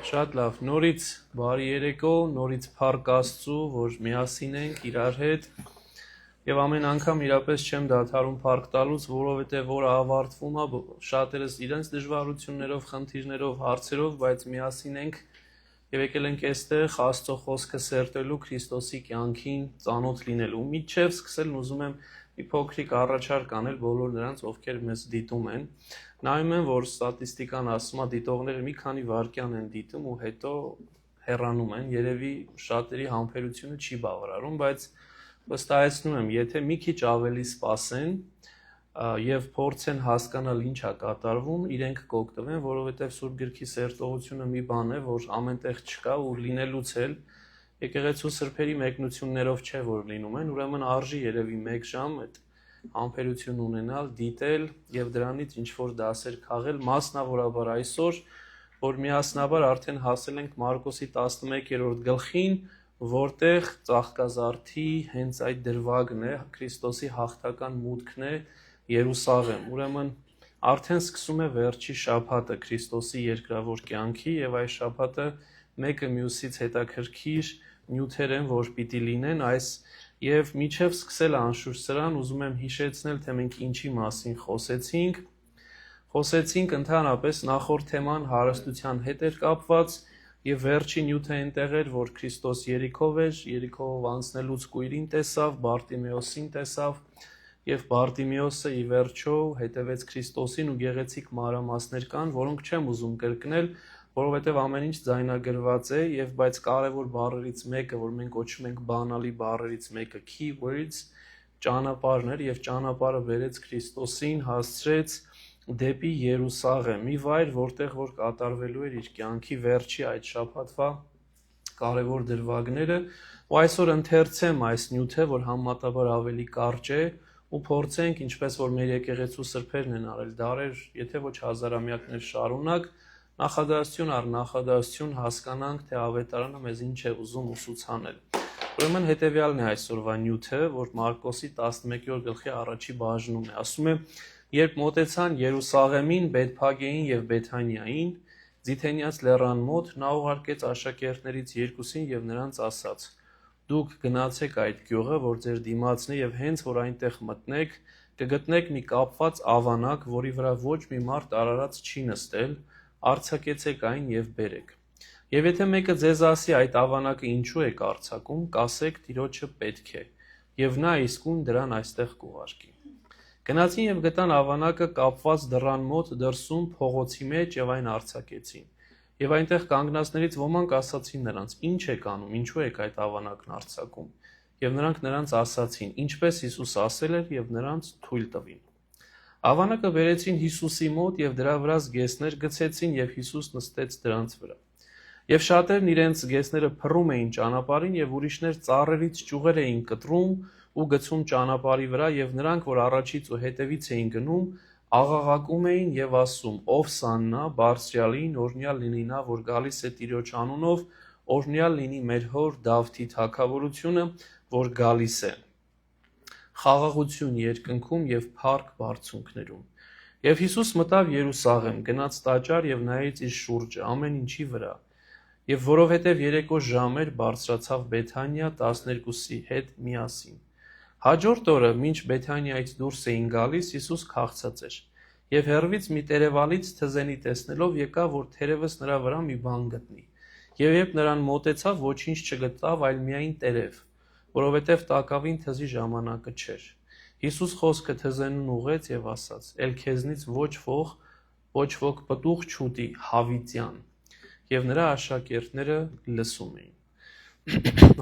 Շատ լավ, նորից բարի երեկո, նորից փառք Աստծու, որ միասին ենք իրար հետ եւ ամեն անգամ իրապես չեմ դադարում փառք տալուց, որովհետեւ որը ավարտվում է, շատերս իրենց դժվարություններով, խնդիրներով, հարցերով, բայց միասին ենք եւ եկել ենք այստեղ Աստծո խոսքը սերտելու, Քրիստոսի կյանքին ծանոթ լինելու։ Միջև սկսելն ուզում եմ մի փոքրիկ առաջարկ անել բոլոր նրանց, ովքեր մեզ դիտում են։ Նայում եմ, որ ստատիստիկան ասում է, դիտողները մի քանի վայրկյան են դիտում ու հետո հեռանում են, երևի շատերի համբերությունը չի բավարարում, բայց վստահեցնում եմ, եթե մի քիչ ավելի սպասեն եւ փորձեն հասկանալ ինչ է կատարվում, իրենք կօգտվեն, որովհետեւ Սուրբ Գրքի սերտողությունը մի բան է, որ ամենտեղ չկա ու լինելուց էլ եկեղեցու սրբերի մեկնություններով չէ, որ լինում են, ուրեմն արժի երևի 1 ժամ այդ համբերություն ունենալ, դիտել եւ դրանից ինչ որ դասեր քաղել, մասնավորաբար այսօր, որ միասնաբար արդեն հասել ենք Մարկոսի 11-րդ գլխին, որտեղ ծաղկազարդի հենց այդ դրվագն է, Քրիստոսի հաղթական մուտքն է Երուսաղեմ։ Ուրեմն արդեն սկսում է վերջի շաբաթը Քրիստոսի երկրավոր կյանքի եւ այս շաբաթը մեկը մյուսից հետաքրքիր նյութեր են, որ պիտի լինեն այս Եվ միջև սկսել անշուշտ սրան, ուզում եմ հիշեցնել, թե մենք ինչի մասին խոսեցինք։ Խոսեցինք ընդհանրապես նախորդ թեման հարստության հետ էր կապված եւ վերջի նյութը այնտեղ էր, որ Քրիստոս Երիքով էր, Երիքով անցնելուց կույրին տեսավ, Բարտիմեոսին տեսավ եւ Բարտիմեոսը ի վերջո հետևեց Քրիստոսին ու գեղեցիկ մանրամասներ կան, որոնք չեմ ուզում կրկնել, որովհետև ամեն ինչ ձայնագրված է եւ բայց կարևոր բառերից մեկը, որ մենք կոչում ենք բանալի բառերից մեկը keywords, ճանապարհն էր եւ ճանապարհը բերեց Քրիստոսին, հասցրեց դեպի Երուսաղեմ, մի վայր, որտեղ որ կատարվելու էր իր կյանքի վերջի այդ շաբաթվա կարևոր դրվագները, ու այսօր ընթերցեմ այս նյութը, որ համեմատաբար ավելի կարճ է, ու փորձենք, ինչպես որ մեր եկեղեցու սրբերն են արել դարեր, եթե ոչ հազարամյակներ շարունակ նախադասություն առ նախադասություն հասկանանք, թե ավետարանը մեզ ինչ է ուզում ուսուցանել։ Ուրեմն հետևյալն է այսօրվա նյութը, որ Մարկոսի 11-րդ գլխի առաջի բաժնում է։ Ասում է, երբ մոտեցան Երուսաղեմին, Բեթփագեին եւ Բեթանիային, Ձիթենիաց լեռան մոտ, նա ուղարկեց աշակերտներից երկուսին եւ նրանց ասաց. Դուք գնացեք այդ գյուղը, որ ձեր դիմացն է եւ հենց որ այնտեղ մտնեք, կգտնեք մի կապված ավանակ, որի վրա ոչ մի մարդ արարած չի նստել, արձակեցեք այն եւ բերեք։ Եվ եթե մեկը ձեզ ասի այդ ավանակը ինչու եք արձակում, կասեք Տիրոջը պետք է, եւ նա իսկույն դրան այստեղ կուղարկի։ Գնացին եւ գտան ավանակը կապված դռան մոտ դրսում փողոցի մեջ եւ այն արձակեցին։ Եվ այնտեղ կանգնածներից ոմանք ասացին նրանց. Ինչ եք անում, ինչու եք այդ ավանակն արձակում։ Եվ նրանք նրանց ասացին. ինչպես Հիսուս ասել էր եւ նրանց թույլ տվին։ Ավանակը բերեցին Հիսուսի մոտ եւ դրա վրա զգեստներ գցեցին եւ Հիսուս նստեց դրանց վրա։ Եվ շատերն իրենց զգեստները փռում էին ճանապարհին եւ ուրիշներ ծառերից ճյուղեր էին կտրում ու գցում ճանապարհի վրա եւ նրանք, որ առաջից ու հետևից էին գնում, աղաղակում էին եւ ասում. Ով սաննա, բարձրյալին, օրհնյալ լինի նա, որ գալիս է Տիրոջ անունով, օրհնյալ լինի մեր հոր Դավթի թագավորությունը, որ գալիս է։ Խաղաղություն երկնքում եւ փառք բարձունքներում։ Եվ Հիսուս մտավ Երուսաղեմ, գնաց տաճար եւ նայեց իր շուրջը, ամեն ինչի վրա։ Եվ որովհետեւ երեկո ժամ էր, բարձրացավ Բեթանիա 12-ի հետ միասին։ Հաջորդ օրը, մինչ Բեթանիայից դուրս էին գալիս, Հիսուս քաղցած էր։ Եվ հեռվից մի տերևալից թզենի տեսնելով եկավ, որ թերևս նրա վրա մի բան գտնի։ Եվ երբ նրան մոտեցավ, ոչինչ չգտավ, այլ միայն տերև, որովհետև տակավին թզի ժամանակը չէր։ Հիսուս խոսքը թզենուն ուղեց եւ ասաց. «Էլ քեզնից ոչ ոք պտուղ չուտի, հավիտյան»։ Եվ նրա աշակերտները լսում էին։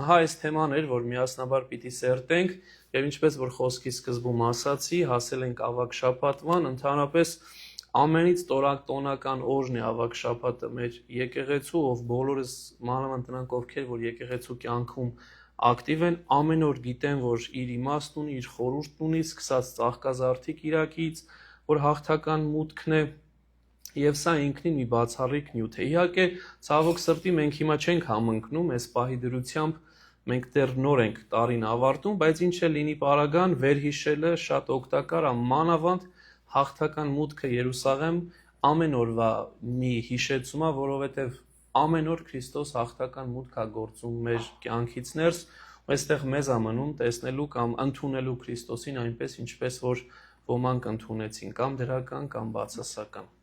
Ահա այս թեման էր, որ միասնաբար պիտի սերտենք, եւ ինչպես որ խոսքի սկզբում ասացի, հասել ենք ավագ շաբաթվան, ընդհանրապես ամենից տոնական օրն է ավագ շաբաթը մեր եկեղեցու, ով բոլորս մանավանդ նրանք ովքեր որ եկեղեցու կյանքում ակտիվ են, ամեն օր գիտեն, որ իր իմաստն ունի, իր խորհուրդն ունի, սկսած ծաղկազարդի կիրակից, որ հաղթական մուտքն է, եւ սա ինքնին մի բացառիկ նյութ է։ Իհարկե, ցավոք սրտի մենք հիմա չենք համընկնում, այս պահի դրությամբ մենք դեռ նոր ենք տարին ավարտում, բայց ինչ է լինի պարագան, վերհիշելը շատ օգտակար է, մանավանդ հաղթական մուտքը Երուսաղեմ ամեն օրվա մի հիշեցում է, որովհետեւ ամեն օր Քրիստոս հաղթական մուտք է գործում մեր կյանքից ներս, ու այստեղ մեզ է մնում տեսնելու կամ ընդունելու Քրիստոսին այնպես, ինչպես որ ոմանք ընդունեցին, կամ դրական, կամ բացասական։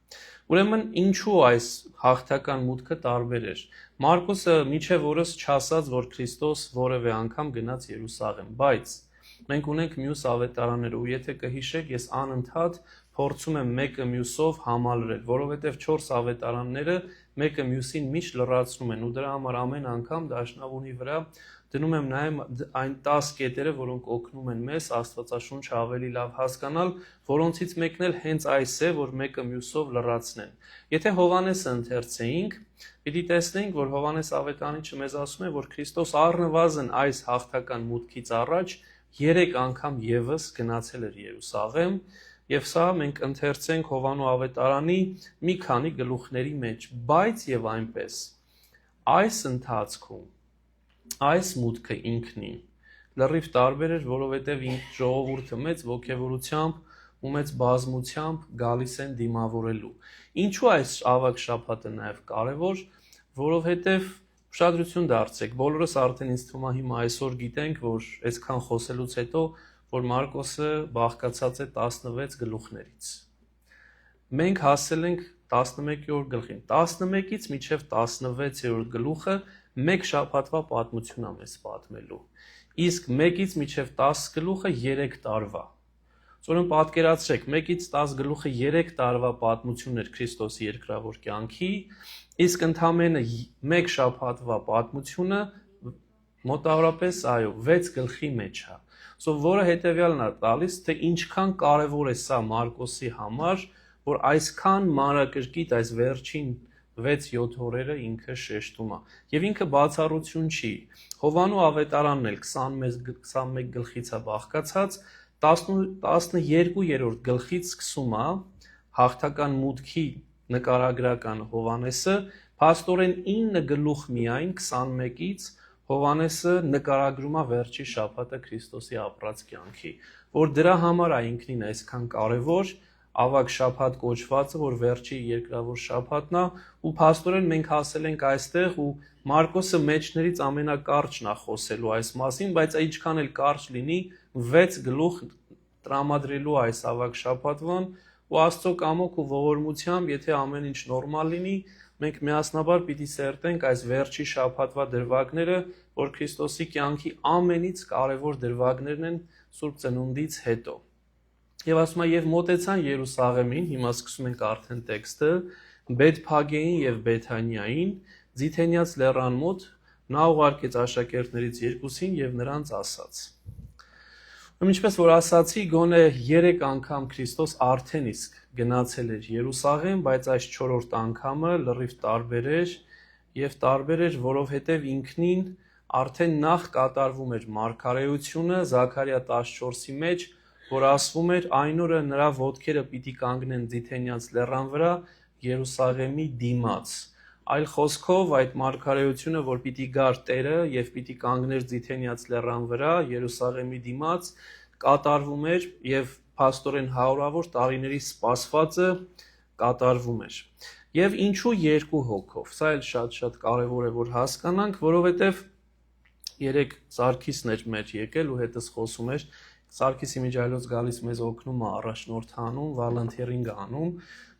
Ուրեմն ինչու այս հաղթական մուտքը տարբեր էր։ Մարկոսը մինչև օրս չասաց, որ Քրիստոս որևէ անգամ գնաց Երուսաղեմ, բայց մենք ունենք մյուս ավետարանները, ու եթե կհիշեք, ես անընդհատ փորձում եմ մեկը մյուսով համալրել, որովհետև 4 ավետարանները մեկը մյուսին միշտ լրացնում են, ու դրա համար ամեն անգամ դաշնավունի վրա դնում եմ նաև այն 10 կետերը, որոնք օգնում են մեզ Աստվածաշունչը ավելի լավ հասկանալ, որոնցից մեկն էլ հենց այս է, որ մեկը մյուսով լրացնեն։ Եթե Հովհաննեսը ընթերցեինք, պիտի տեսնենք, որ Հովհաննես ավետարանիչը մեզ ասում է, որ Քրիստոս առնվազն այս հաղթական մուտքից առաջ 3 անգամ եւս գնացել էր Երուսաղեմ, եւ սա մենք ընթերցենք Հովանու ավետարանի մի քանի գլուխների մեջ, բայց եւ այնպես այս ընթացքում այս մուտքը ինքնին լրիվ տարբեր էր, որովհետև ժողովուրդը մեծ ոգևորությամբ ու մեծ բազմությամբ գալիս են դիմավորելու։ Ինչու այս ավագ շաբաթը նաև կարևոր, որովհետև ուշադրություն դարձեք, բոլորս արդեն ինձ թվում է հիմա այսօր գիտենք, որ այսքան խոսելուց հետո, որ Մարկոսը բաղկացած է 16 գլուխներից։ Մենք հասել ենք 11-րդ գլխին, 11-ից մինչև 16-րդ գլուխը մեկ շաբաթվա պատմություն է մեզ պատմելու, իսկ 1-ից մինչև 10 գլուխը 3 տարվա։ Ուրեմն պատկերացրեք, 1-ից 10 գլուխը 3 տարվա պատմությունն էր Քրիստոսի երկրավոր կյանքի, իսկ ընդամենը 1 շաբաթվա պատմությունը մոտավորապես 6 գլխի մեջ է։ Որը հետևյալն է տալիս, թե ինչքան կարևոր է սա Մարկոսի համար, որ այսքան մանրակրկիտ այս վերջին 6-7 օրերը ինքը շեշտում է։ Եվ ինքը բացառություն չի։ Հովանու ավետարանն էլ 21 գլխից է բաղկացած, 12-րդ գլխից սկսում է հաղթական մուտքի նկարագրական Հովհաննեսը, փաստորեն 9 գլուխ միայն 21-ից Հովհաննեսը նկարագրում է վերջի շաբաթը Քրիստոսի ապրած կյանքի, որ դրա համար է ինքնին այսքան կարևոր ավագ շաբաթ կոչվածը, որ վերջի երկրավոր շաբաթն է, ու փաստորեն մենք հասել ենք այստեղ ու Մարկոսը մեջներից ամենակարճն է խոսելու այս մասին, բայց ինչքան էլ կարճ լինի, 6 գլուխ տրամադրելու այս ավագ շաբաթվան, ու Աստծո կամոք ու ողորմությամբ, եթե ամեն ինչ նորմալ լինի, մենք միասնաբար պիտի սերտենք այս վերջի շաբաթվա դրվագները, որ Քրիստոսի կյանքի ամենից կարևոր դրվագներն են Սուրբ Ծնունդից հետո։ Եվ ասում է, եւ մոտեցան Երուսաղեմին, հիմա սկսում ենք արդեն տեքստը, Բեթփագեին եւ Բեթանիային, Ձիթենյաց լեռան մոտ, նա ուղարկեց աշակերտներից երկուսին եւ նրանց ասաց. Ինչպես որ ասացի, գոնե 3 անգամ Քրիստոս արդեն իսկ գնացել էր Երուսաղեմ, բայց այս 4-րդ անգամը լրիվ տարբեր էր, եւ տարբեր էր, որովհետեւ ինքնին արդեն նախ կատարվում էր մարգարեությունը Զաքարիա 14-ի մեջ, որ ասվում էր այն օրը նրա ոտքերը պիտի կանգնեն Ձիթենյաց լեռան վրա Երուսաղեմի դիմաց։ Այլ խոսքով այդ մարգարեությունը, որ պիտի գար Տերը եւ պիտի կանգներ Ձիթենյաց լեռան վրա Երուսաղեմի դիմաց, կատարվում էր եւ փաստորեն հարյուրավոր տարիների սպասվածը կատարվում էր։ Եվ ինչու 2 հոգով։ Սա էլ շատ կարեւոր է որ հասկանանք, որովհետեւ 3 Սարգիսն էր մեր եկել ու հետս խոսում էր Սարգիսի Միջայլոց գալիս մեզ օգնում է առաջնորդանում, վալանտիերինգ անում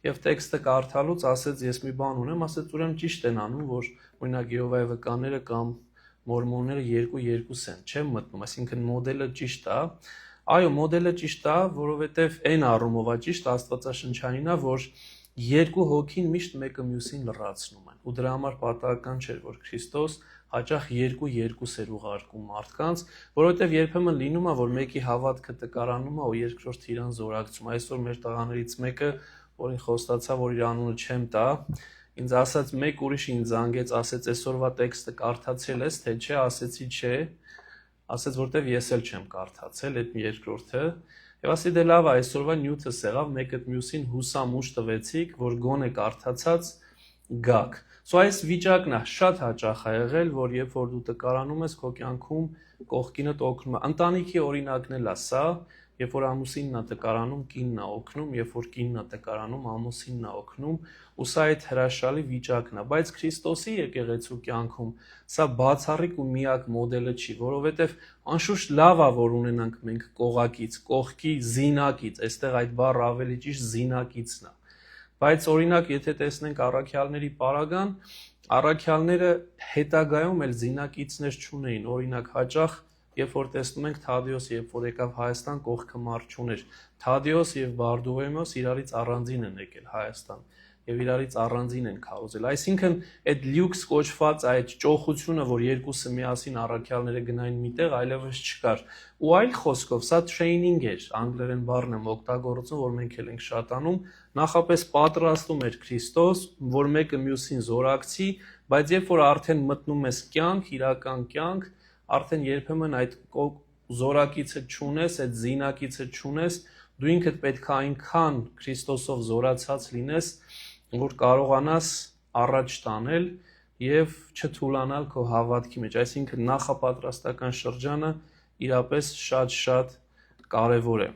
եւ տեքստը կարդալուց ասեց ես մի բան ունեմ, ասեց ուրեմն ճիշտ են անում, որ օրինակ Եհովայի վկաները կամ մորմոնները 2-2 են, չեմ մտնում, այսինքն մոդելը ճիշտ է։ Այո, մոդելը ճիշտ է, որովհետեւ այն առումով է ճիշտ Աստվածաշնչյանին է, որ 2 հոգին միշտ մեկը մյուսին լրացնում են։ Ու դրա համար պատահական չէր, որ Քրիստոս հաճախ 2-2 էր ուղարկում մարդկանց, որովհետև երբեմն լինում է, որ մեկի հավատքը տկարանում է ու երկրորդը իրան զորակցում։ Այսօր մեր տղաներից մեկը, որին խոստացա, որ իր անունը չեմ տա, ինձ ասաց մեկ ուրիշ ինձ զանգեց, ասեց այսօրվա տեքստը կարդացել ես, թե չէ, ասեցի չէ, ասեց որտեվ ես էլ չեմ կարդացել այդ երկրորդը, եւ ասի դե լավ, այսօրվա նյութս եղավ, մեկը մյուսին հուսամուշ տվեցիք, որ գոնե կարդացած գաք։ Այս վիճակն է շատ հաճախ է եղել, որ երբ որ դու տկարանում ես քո կյանքում կողքինդ օգնում է։ Ընտանիքի օրինակն էլ է սա, երբ որ ամուսինն է տկարանում, կինն է օգնում, երբ որ կինն է տկարանում, ամուսինն է օգնում, ու սա այդ հրաշալի վիճակն է, բայց Քրիստոսի եկեղեցու կյանքում սա բացառիկ ու միակ մոդելը չի, որովհետև անշուշտ լավ է, որ ունենանք մենք կողակից, կողքի զինակից, այստեղ այդ բառը ավելի ճիշտ զինակիցն է, բայց օրինակ եթե տեսնենք առաքյալների պարագան, առաքյալները հետագայում էլ զինակիցներ չունեին, օրինակ հաճախ երբ որ տեսնում ենք Թադեոս, երբ որ եկավ Հայաստան, կողքը մարդ չուներ, Թադեոս եւ Բարդուղեմոս իրարից առանձին են եկել Հայաստան եւ իրարից առանձին են քարոզել, այսինքն այդ լյուքս կոչված այդ ճոխությունը, որ երկուսը միասին առաքյալները գնային միտեղ, այլևս չկար, ու այլ խոսքով սա training էր, անգլերեն բառն եմ օգտագործում, որ մենք էլ ենք շատանում, նախապես պատրաստում էր Քրիստոս, որ մեկը մյուսին զորակցի, բայց երբ որ արդեն մտնում ես կյանք, իրական կյանք, արդեն երբեմն այդ զորակիցը չունես, այդ զինակիցը չունես, դու ինքդ պետք է այնքան Քրիստոսով զորացած լինես, որ կարողանաս առաջ տանել եւ չթուլանալ քո հավատքի մեջ, այսինքն նախապատրաստական շրջանը իրապես շատ կարեւոր է։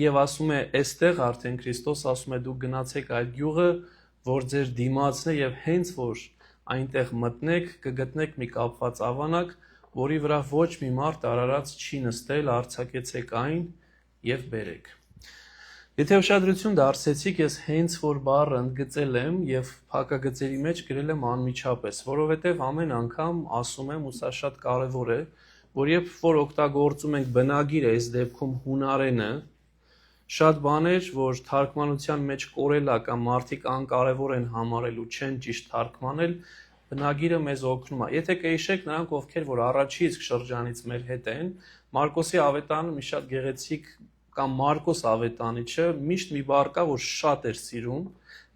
Եվ ասում է, այստեղ արդեն Քրիստոս ասում է, դուք գնացեք այդ գյուղը, որ ձեր դիմացն է եւ հենց որ այնտեղ մտնեք, կգտնեք մի կապված ավանակ, որի վրա ոչ մի մարդ արարած չի նստել, արձակեցեք այն եւ բերեք։ Եթե ուշադրություն դարձեցիք, ես հենց որ բառը ընդգծել եմ եւ փակագծերի մեջ գրել եմ անմիջապես, որովհետեւ ամեն անգամ ասում եմ, ու սա շատ կարեւոր է, որ երբ որ օգտագործում ենք բնագիր այս դեպքում հունարենը, շատ բաներ, որ թարգմանության մեջ կորելա կամ մարդիկ անկարևոր են համարել ու չեն ճիշտ թարգմանել, բնագիրը մեզ օգնում է։ Եթե կհիշեք նրանք, ովքեր որ առաջի իսկ շրջանից մեր հետ են, Մարկոսի ավետարանը մի շատ գեղեցիկ կամ Մարկոս ավետանիչը միշտ մի բառ կա, որ շատ էր սիրում,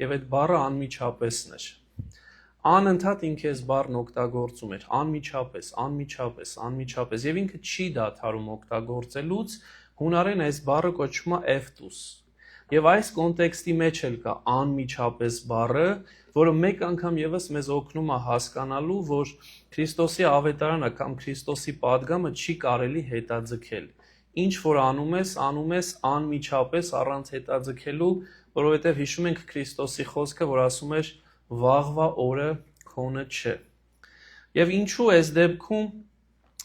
եւ այդ բառը անմիջապեսն էր։ Անընդհատ ինքը այս բառն օգտագործում էր, անմիջապես, եւ ինքը չի դադարում օգտագործելուց, հունարեն այս բառը կոչվում է էֆտուս։ Եվ այս կոնտեքստի մեջ էլ կա անմիջապես բառը, որը մեկ անգամ եւս մեզ օգնում է հասկանալու, որ Քրիստոսի ավետարանը կամ Քրիստոսի պատգամը չի կարելի հետաձգել։ Ինչ որ անում ես անմիջապես առանց հետաձգելու, որովհետեւ հիշում ենք Քրիստոսի խոսքը, որ ասում էր վաղվա օրը քոնը չէ։ Եվ ինչու այս դեպքում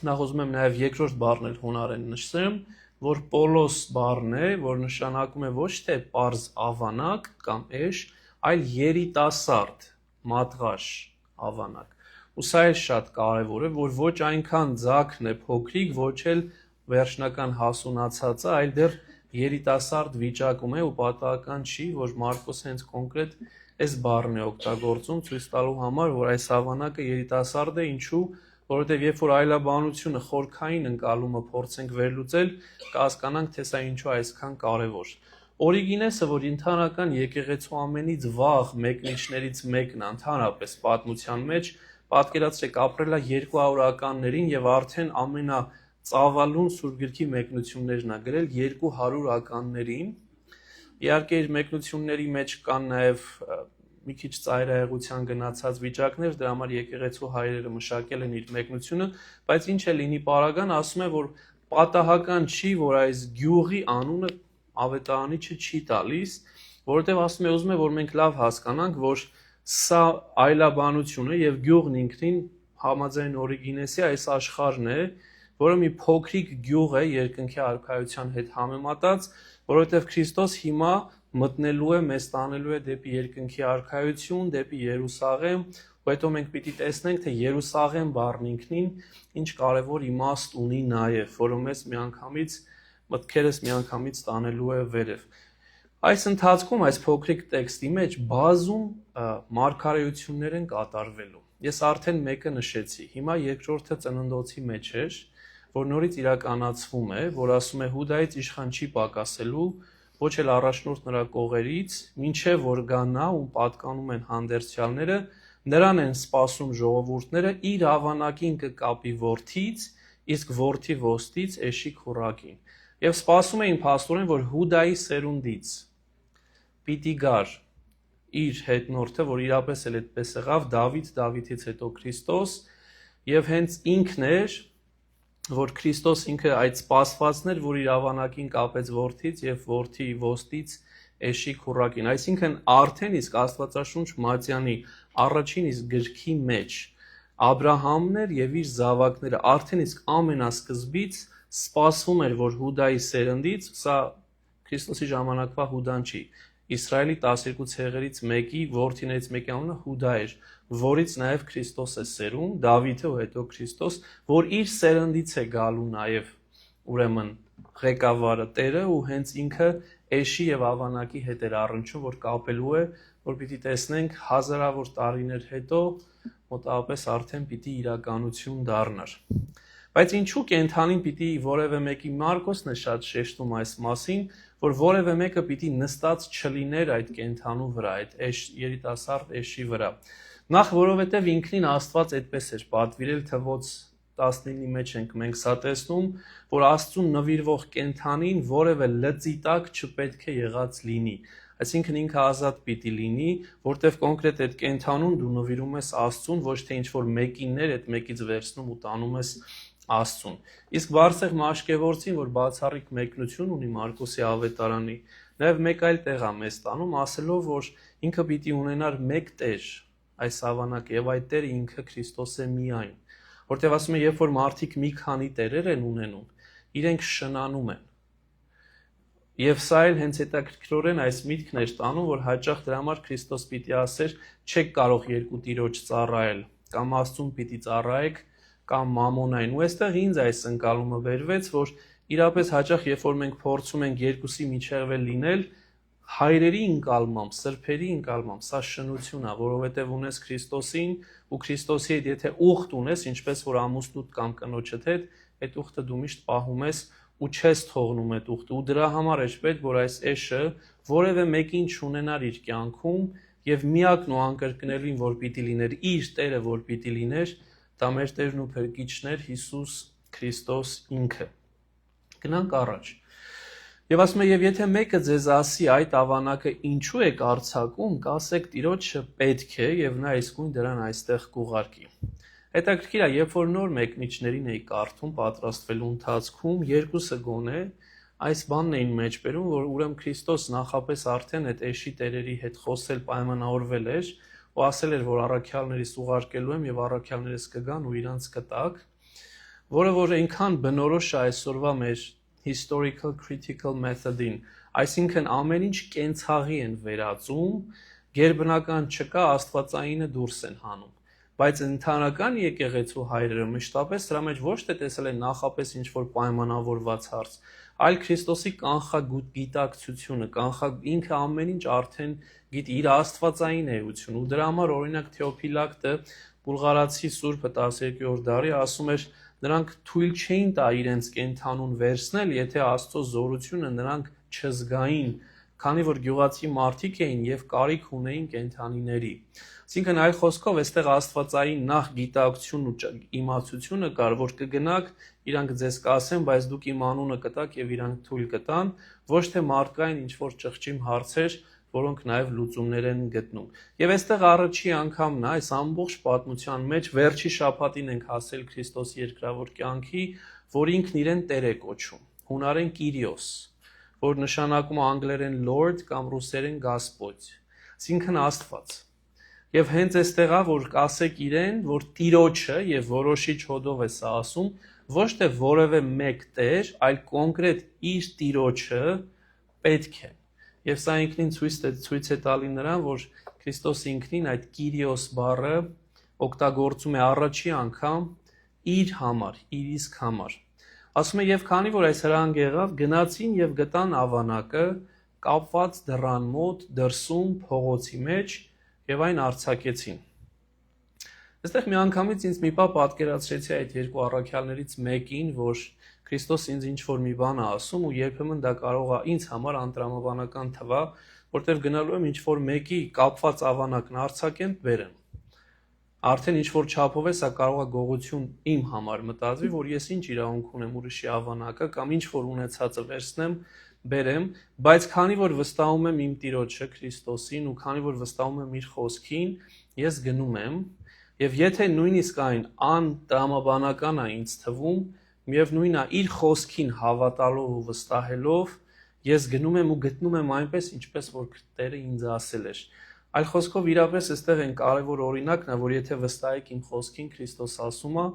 նախ ուզում եմ նաեւ երկրորդ բառն էլ հունարեն նշեմ, որ պոլոս բառն է, որ նշանակում է ոչ թե պարզ ավանակ կամ էշ, այլ երիտասարդ, մատղաշ ավանակ։ Ու սա էլ շատ կարևոր է, որ ոչ այնքան ձագն է փոքրիկ, ոչ էլ վերջնական հասունացածը, այլ դեռ երիտասարդ վիճակում է ու պատահական չի, որ Մարկոս հենց կոնկրետ այս բառն է օգտագործում, ցույց տալու համար, որ այս ավանակը երիտասարդ է, ինչու, որովհետև երբ որ այլաբանությունը խորքային ընկալումը փորձենք վերլուծել, կհասկանանք, թե սա ինչու այսքան կարևոր։ Օրիգինեսը, որ ընդհանրական եկեղեցու ամենից վաղ մեկնիչներից մեկն է ընդհանրապես պատմության մեջ, պատկերացրեք ապրել է 200-ականներին եւ արդեն ամենածավալուն Սուրբ գրքի մեկնություններն է գրել 200-ականներին։ Իհարկե իր մեկնությունների մեջ կան նաեւ մի քիչ ծայրահեղության գնացած վիճակներ, դրա համար եկեղեցու հայրերը մշակել են իր մեկնությունը, բայց ինչ է լինի պարագան, ասում է, որ պատահական չի, որ այս գյուղի անունը ավետարանիչը չի տալիս, որովհետև ասում է, ուզում է, որ մենք լավ հասկանանք, որ սա այլաբանությունը եւ գյուղն ինքնին համաձայն օրիգինեսի այս աշխարհն է, որը մի փոքրիկ գյուղ է երկնքի արքայության հետ համեմատած, որովհետև Քրիստոս հիմա մտնելու է, մեզ տանելու է դեպի երկնքի արքայություն, դեպի Երուսաղեմ, ու հետո մենք պիտի տեսնենք, թե Երուսաղեմ բառն ինքնին ինչ կարևոր իմաստ ունի նաև, որը մեզ միանգամից մտքերս միանգամից տանելու է վերև։ Այս ընթացքում, այս փոքրիկ տեքստի մեջ բազում մարգարեություններ են կատարվելու։ Ես արդեն մեկը նշեցի, հիմա երկրորդը ծննդոցի մեջ էր, որ նորից իրականացվում է, որ ասում է Հուդայից իշխան չի պակասելու, ոչ էլ առաջնորդ նրա կողերից, մինչև որ գա նա, ում պատկանում են հանդերձյալները, նրան են սպասում ժողովուրդները, իր ավանակին կկապի որդից, իսկ որդի ոստից էշի քուռակին։ Եվ սպասում էին փաստորեն, որ Հուդայի սերունդից պիտի գար իր հետնորդը, որ իրապես էլ այդպես եղավ, Դավիթից հետո Քրիստոս, եւ հենց ինքն էր որ Քրիստոս ինքը այդ սպասվածն էր, որ իր ավանակին կապեց որդից եւ որդի ոստից էշի քուռակին, այսինքն արդեն իսկ Աստվածաշունչ Մատյանի առաջին իսկ գրքի մեջ Աբրահամն էր եւ իր զավակները արդեն իսկ ամենասկզբից սպասվում էր, որ Հուդայի սերնդից, սա Քրիստոսի ժամանակվա Հուդան չի, Իսրայելի 12 ցեղերից մեկի որդիներից մեկի անունը Հուդա էր, որից նաև Քրիստոս է սերում, Դավիթը ու հետո Քրիստոս, որ իր սերնդից է գալու նաև ուրեմն ղեկավարը Տերը ու հենց ինքը էշի եւ ավանակի հետ էր առնչում, որ կապելու է, որ պիտի տեսնենք հազարավոր տարիներ հետո մոտավորապես արդեն պիտի իրականություն դառնար։ Բայց ինչու կենթանին պիտի որևէ մեկի Մարկոսն է շատ շեշտում այս մասին, որ որևէ մեկը պիտի նստած չլիներ այդ կենթանու վրա, այդ երիտասարդ էշի վրա։ Նախ որովհետև ինքնին Աստված այդպես էր պատվիրել, թվոց 19-ի մեջ ենք մենք սա տեսնում, որ Աստծուն նվիրվող կենթանին որևէ լծի տակ չպետք է եղած լինի։ Այսինքն ինքը ազատ պիտի լինի, որտեղ կոնկրետ այդ կենթանուն դու նվիրում ես Աստծուն, ոչ թե ինչ-որ մեկիններ այդ մեկից վերցնում ու տանում ես Աստծուն։ Իսկ Վարսեղ Մաշկևորցին, որ բացառիկ մեկնություն ունի Մարկոսի ավետարանի, նաև մեկ այլ տեղ է մեզ տանում, ասելով, որ ինքը պիտի ունենար մեկ Տեր, այս ավանակը, եւ այդ Տերը ինքը Քրիստոս է միայն։ Որտեղ ասում է, երբ որ մարդիկ մի քանի տերեր են ունենում, իրենք շնանում են։ Եվ սա էլ հենց հետաքրքրորեն այս միտքն էր տանում, որ հաճախ դրա համար Քրիստոս պիտի ասեր, չեք կարող երկու տիրոջ ծառայել, կամ Աստծուն պիտի ծառայեք, կամ մամոնային։ Ու այստեղ ինձ այս ընկալումը վերվեց, որ իրապես հաճախ երբ որ մենք փորձում ենք երկուսի միջև լինել, հայրերի ընկալմամբ, սրբերի ընկալմամբ, սա շնություն է, որովհետև ունես Քրիստոսին ու Քրիստոսի հետ եթե ուխտ ունես, ինչպես որ ամուսնուդ կամ կնոջդ հետ, այդ ուխտը դու միշտ պահում ես ու չես թողնում այդ ուխտը։ Ու դրա համար է պետք, որ այս էշը որևէ մեկին չունենար իր կյանքում եւ միակն ու անկրկնելին, որ պիտի լիներ իր Տերը, որ պիտի լիներ, դա մեր Տերն ու Փրկիչն էր Հիսուս Քրիստոս ինքը։ Գնանք առաջ։ Եվ ասում է, եւ եթե մեկը ձեզ ասի այդ ավանակը ինչու եք արձակում, կասեք Տիրոջը պետք է եւ նա իսկույն դրան այստեղ կուղարկի։ Հետաքրքիր է, երբ որ նոր մեկնիչներին էի կարդում պատրաստվելու ընթացքում, երկուսը գոնե այս բանն էին մեջբերում, որ ուրեմն Քրիստոս նախապես արդեն այդ էշի տերերի հետ խոսել պայմանավորվել էր ու ասել էր, որ առաքյալներիս ուղարկելու եմ եւ առաքյալներս կգան ու իրանց կտակ, որը որ այնքան բնորոշ է այսօրվա մեր historical critical method-ին, այսինքն ամեն ինչ կենցաղի են վերածում, գերբնական չկա, աստվածայինը դուրս են հանում։ Բայց ընդհանրական եկեղեցու հայրերը մշտապես դրա մեջ ոչ թե տեսել են նախապես ինչ-որ պայմանավորված հարց, այլ Քրիստոսի կանխագիտակցությունը, ինքը ամեն ինչ արդեն գիտի իր աստվածային էություն, ու դրա համար օրինակ Թեոփիլակտը բուլղարացի սուրբը 12-րդ դարի ասում էր, նրանք թույլ չէին տա իրենց կենթանուն վերցնել, եթե Աստծո զորությունը նրանք չզգային, քանի որ գյուղացի մարդիկ էին եւ կարիք ունեին կենթանիների։ Այսինքն այլ խոսքով այստեղ աստվածային նախ գիտակցությունն ու իմացությունը կար, որ կգնաք, իրանք ձեզ կասեն, բայց դուք իմ անունը կտաք եւ իրանք թույլ կտան, ոչ թե մարդկային ինչ-որ ճղճիմ հարցեր, որոնք նաեւ լուծումներ են գտնում։ Եվ այստեղ առաջի անգամն է այս ամբողջ պատմության մեջ վերջի շաբաթին ենք հասել Քրիստոս երկրավոր կյանքի, որ ինքն իրեն Տեր է կոչում, հունարեն Կիրիոս, որ նշանակում է անգլերեն Lord կամ ռուսերեն Господь, այսինքն Աստված։ Եվ հենց այստեղ է, որ կասեք իրեն, որ Տիրոջը եւ որոշիչ հոդով է սա ասում, ոչ թե որևէ մեկ Տեր, այլ կոնկրետ իր Տիրոջը պետք է։ Եվ սա ինքնին ցույց է տալի նրան, որ Քրիստոս ինքնին այդ Կիրիոս բառը օգտագործում է առաջի անգամ իր համար, իր իսկ համար։ Ասում է, եւ քանի որ այս հրահանգ եղավ, գնացին եւ գտան ավանակը կապված դռան մոտ, դրսում, փողոցի մեջ եւ այն արձակեցին։ Այստեղ միանգամից ինձ մի բան պատկերացրեցի այդ երկու առաքյալներից մեկին, որ Քրիստոս ինձ ինչ-որ մի բան է ասում ու երբեմն դա կարող է ինձ համար անտրամաբանական թվա, որտեղ գնալու եմ ինչ-որ մեկի կապված ավանակն արձակեմ, բերեմ։ Արդեն ինչ-որ չափով է, սա կարող է գողություն իմ համար մտածվի, որ ես ինչ իրավունք ունեմ ուրիշի ավանակը կամ ինչ-որ ունեցածը վերցնեմ, բերեմ, բայց քանի որ վստահում եմ իմ Տիրոջը Քրիստոսին ու քանի որ վստահում եմ իր խոսքին, ես գնում եմ, եւ եթե նույնիսկ այն անտրամաբանական է ինձ թվում, Միևնույնն է, իր խոսքին հավատալով ու վստահելով ես գնում եմ ու գտնում եմ այնպես, ինչպես որ Տերը ինձ ասել էր։ Այլ խոսքով իրապես այստեղ են կարևոր օրինակն է, որ եթե վստահեք իմ խոսքին, Քրիստոս ասում է,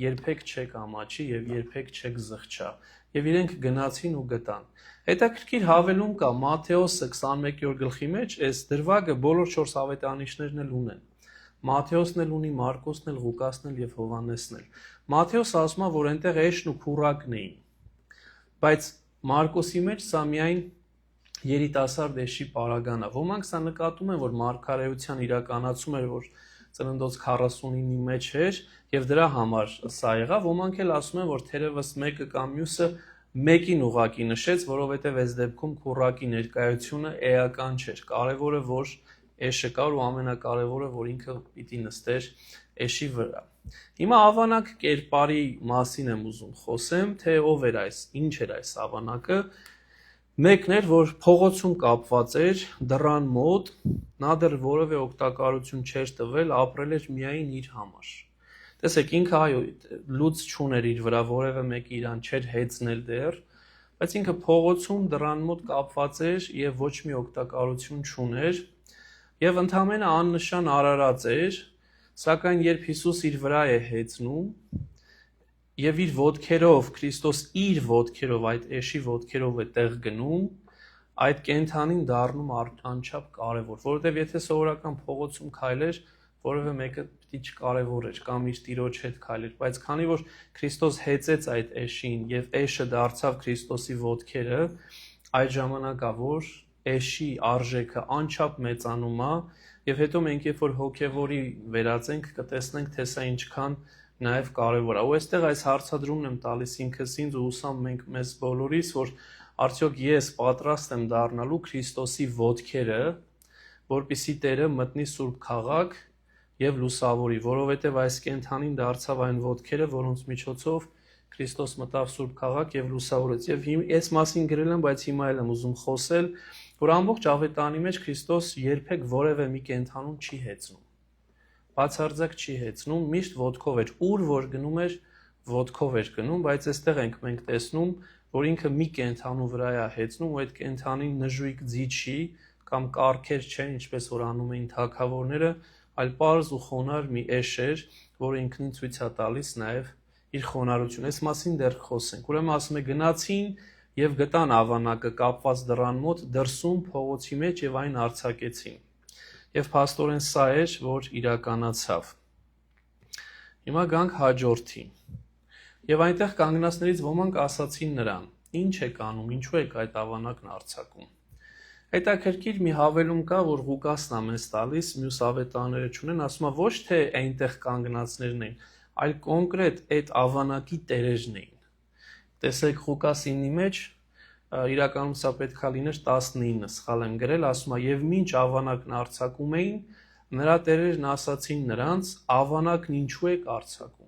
երբեք չեք ամաչի եւ երբեք չեք զղջա։ Եվ իրենք գնացին ու գտան։ Հետաքրքիր հավելում կա Մատթեոսը 21-րդ գլխի մեջ, այս դրվագը բոլոր 4 ավետարանիչներն էլ ունեն։ Մատթեոսն էլ ունի, Մարկոսն էլ, Ղուկասն էլ եւ Հովհաննեսն էլ։ Մատթեոսը ասում է, որ այնտեղ էշն ու քուրակն էին։ Բայց Մարկոսի մեջ սա միայն երիտասարդ էշի պարագան է։ Ոմանք սա նկատում են, որ մարգարեության իրականացում էր, որ ծննդոց 49-ի մեջ էր եւ դրա համար սա եղավ։ Ոմանք էլ ասում են, որ թերևս մեկը կամ մյուսը մեկին ուղակի նշեց, որովհետեւ այս դեպքում քուրակի ներկայությունը էական չէր։ Կարևորը որ էշը կար ու ամենակարևորը որ ինքը պիտի նստեր էշի վրա։ Հիմա ավանակ կերպարի մասին եմ ուզում խոսեմ, թե ով էր այս, ինչ էր այս ավանակը։ Մեկն էր, որ փողոցում կապված էր դռան մոտ, նա դեռ որևէ օգտակարություն չէր տվել, ապրել էր միայն իր համար։ Տեսեք, ինքը այո, լուծ չուներ իր վրա, որևէ մեկը իրան չէր հեծնել դեռ, բայց ինքը փողոցում դռան մոտ կապված էր եւ ոչ մի օգտակարություն չուներ եւ ընդամենը աննշան արարած էր, սակայն երբ Հիսուս իր վրա է հեծնում եւ իր ոտքերով, Քրիստոս իր ոտքերով, այդ էշի ոտքերով է տեղ գնում, այդ կենթանին դառնում անչափ կարևոր, որովհետեւ եթե սովորական փողոցում քայլեր, որևէ մեկը պիտի չկարևորեր կամ իր տիրոջ հետ քայլեր, բայց քանի որ Քրիստոս հեծեց այդ էշին եւ էշը դարձավ Քրիստոսի ոտքերը, այդ ժամանակա որ էշի արժեքը անչափ մեծանում է եւ հետո մենք երբ որ հոգեվորի վերածենք, կտեսնենք թե սա ինչքան նաև կարևոր է։ Ու այստեղ այս հարցադրումն եմ տալիս ինքս ինձ ու ուսամ մենք մեզ բոլորիս, որ արդյոք ես պատրաստ եմ դառնալու Քրիստոսի ոտքերը, որպեսզի Տերը մտնի Սուրբ Քաղաք եւ լուսավորի, որովհետեւ այս կենթանին դարձավ այն ոտքերը, որոնց միջոցով Քրիստոս մտավ Սուրբ Քաղաք եւ լուսավորեց։ Եվ այս մասին գրել եմ, բայց հիմա էլ եմ ուզում խոսել, որ ամբողջ ավետարանի մեջ Քրիստոս երբեք որևէ մի կենթանուն չի հեծնում։ Բացարձակ չի հեծնում, միշտ ոտքով էր, ուր որ գնում էր, ոտքով էր գնում, բայց այստեղ ենք մենք տեսնում, որ ինքը մի կենթանու վրա է հեծնում, ու այդ կենթանին նժույգ ձի չի կամ կառքեր չեն, ինչպես որ անում էին թագավորները, այլ պարզ ու խոնար մի էշ էր, որը ինքնին ցույց է տալիս նաև իր խոնարհությունը։ Այս մասին դեռ խոսենք։ Ուրեմն ասում է գնացին եւ գտան ավանակը կապված դռան մոտ դրսում փողոցի մեջ եւ այն արձակեցին։ Եվ փաստորեն սա էր, որ իրականացավ։ Հիմա գանք հաջորդին։ Եվ այնտեղ կանգնածներից ոմանք ասացին նրան. «Ինչ եք անում, ինչու եք այդ ավանակն արձակում»։ Հետաքրքիր մի հավելում կա, որ Ղուկասն է մեզ տալիս, մյուս ավետարանները չունեն, ասում է ոչ թե այնտեղ կանգնածներն էին, այլ կոնկրետ այդ ավանակի տերերն էին։ Տեսեք Ղուկաս 9-ի մեջ իրականում սա պետք է լիներ 19, սխալ եմ գրել, ասում է եւ մինչ ավանակն արձակում էին, նրա տերերն ասացին նրանց. ավանակն ինչու եք արձակում։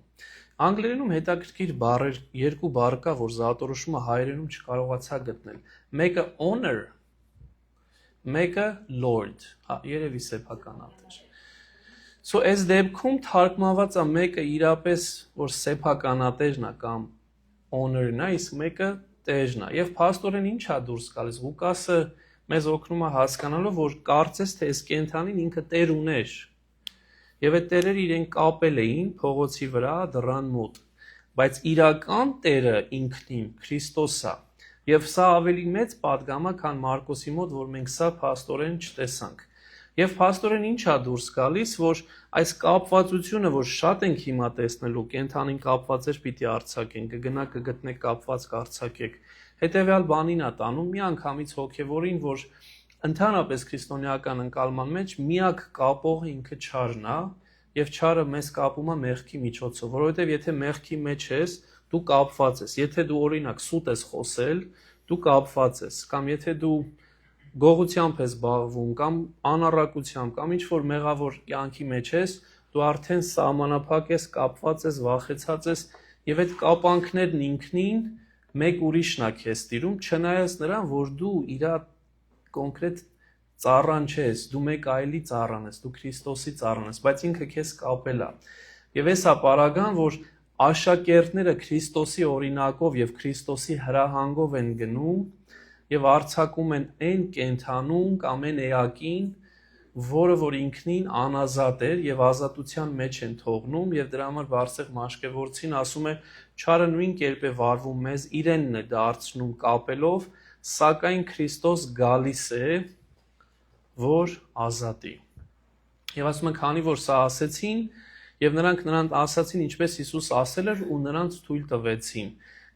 Անգլերենում հետաքրքիր բառեր, երկու բառ կա, որ զատորոշումը հայերենում չկարողացա գտնել։ Մեկը honor, մեկը lord, երևի սեփականատ էր։ So այս դեպքում թարգմանված է մեկը իրապես որ սեփականատերն է կամ honor-ն է, իսկ մեկը տերն է։ Եվ փաստորեն ինչ է դուրս գալիս։ Ղուկասը մեզ օգնում է հասկանալու, որ կարծես թե այս կենթանին ինքը տեր ուներ։ Եվ այդ տերերը իրեն կապել էին փողոցի վրա դռան մոտ, բայց իրական տերը ինքնին Քրիստոսն է։ Եվ սա ավելի մեծ պատգամ է, քան Մարկոսի մոտ, որ մենք սա փաստորեն չտեսանք։ Եվ փաստորեն ինչ է դուրս գալիս, որ այս կապվածությունը, որ շատ ենք հիմա տեսնելու, կենթանին կապված էր, պիտի արձակենք, կգնա կգտնեք կապված կարձակեք։ Հետևյալ բանին է տանում մի անգամից հոգևորին, որ ընդհանրապես քրիստոնեական ընկալման մեջ միակ կապողը ինքը չարն է, եւ չարը մեզ կապում է մեղքի միջոցով, որովհետեւ եթե մեղքի մեջ ես, դու կապված ես։ Եթե դու օրինակ սուտ ես խոսել, դու կապված ես, կամ եթե դու գողությամբ ես զբաղվում կամ անառակությամբ կամ ինչ որ մեղավոր կյանքի մեջ ես, դու արդեն սահմանափակ ես, կապված ես, վախեցած ես եւ այդ կապանքներն ինքնին մեկ ուրիշն է քեզ տիրում, չնայած նրան, որ դու իր կոնկրետ ծառան չես, դու մեկ այլի ծառան ես, դու Քրիստոսի ծառան ես, բայց ինքը քեզ կապել է։ Եվ էսա պարագան, որ աշակերտները Քրիստոսի օրինակով եւ Քրիստոսի հրահանգով են գնում եւ արձակում են այն կենթանուն կամ այն էակին, որը որ ինքնին անազատ էր եւ ազատության մեջ են թողնում եւ դրա համար Վարսեղ Մաշկևորցին ասում է չարը նույն կերպ է վարվում մեզ իրենն է դարձնում կապելով, սակայն Քրիստոս գալիս է, որ ազատի։ Եվ ասում են, քանի որ սա ասեցին, եւ նրանք նրան ասացին, ինչպես Հիսուս ասել էր ու նրանց թույլ տվեցին։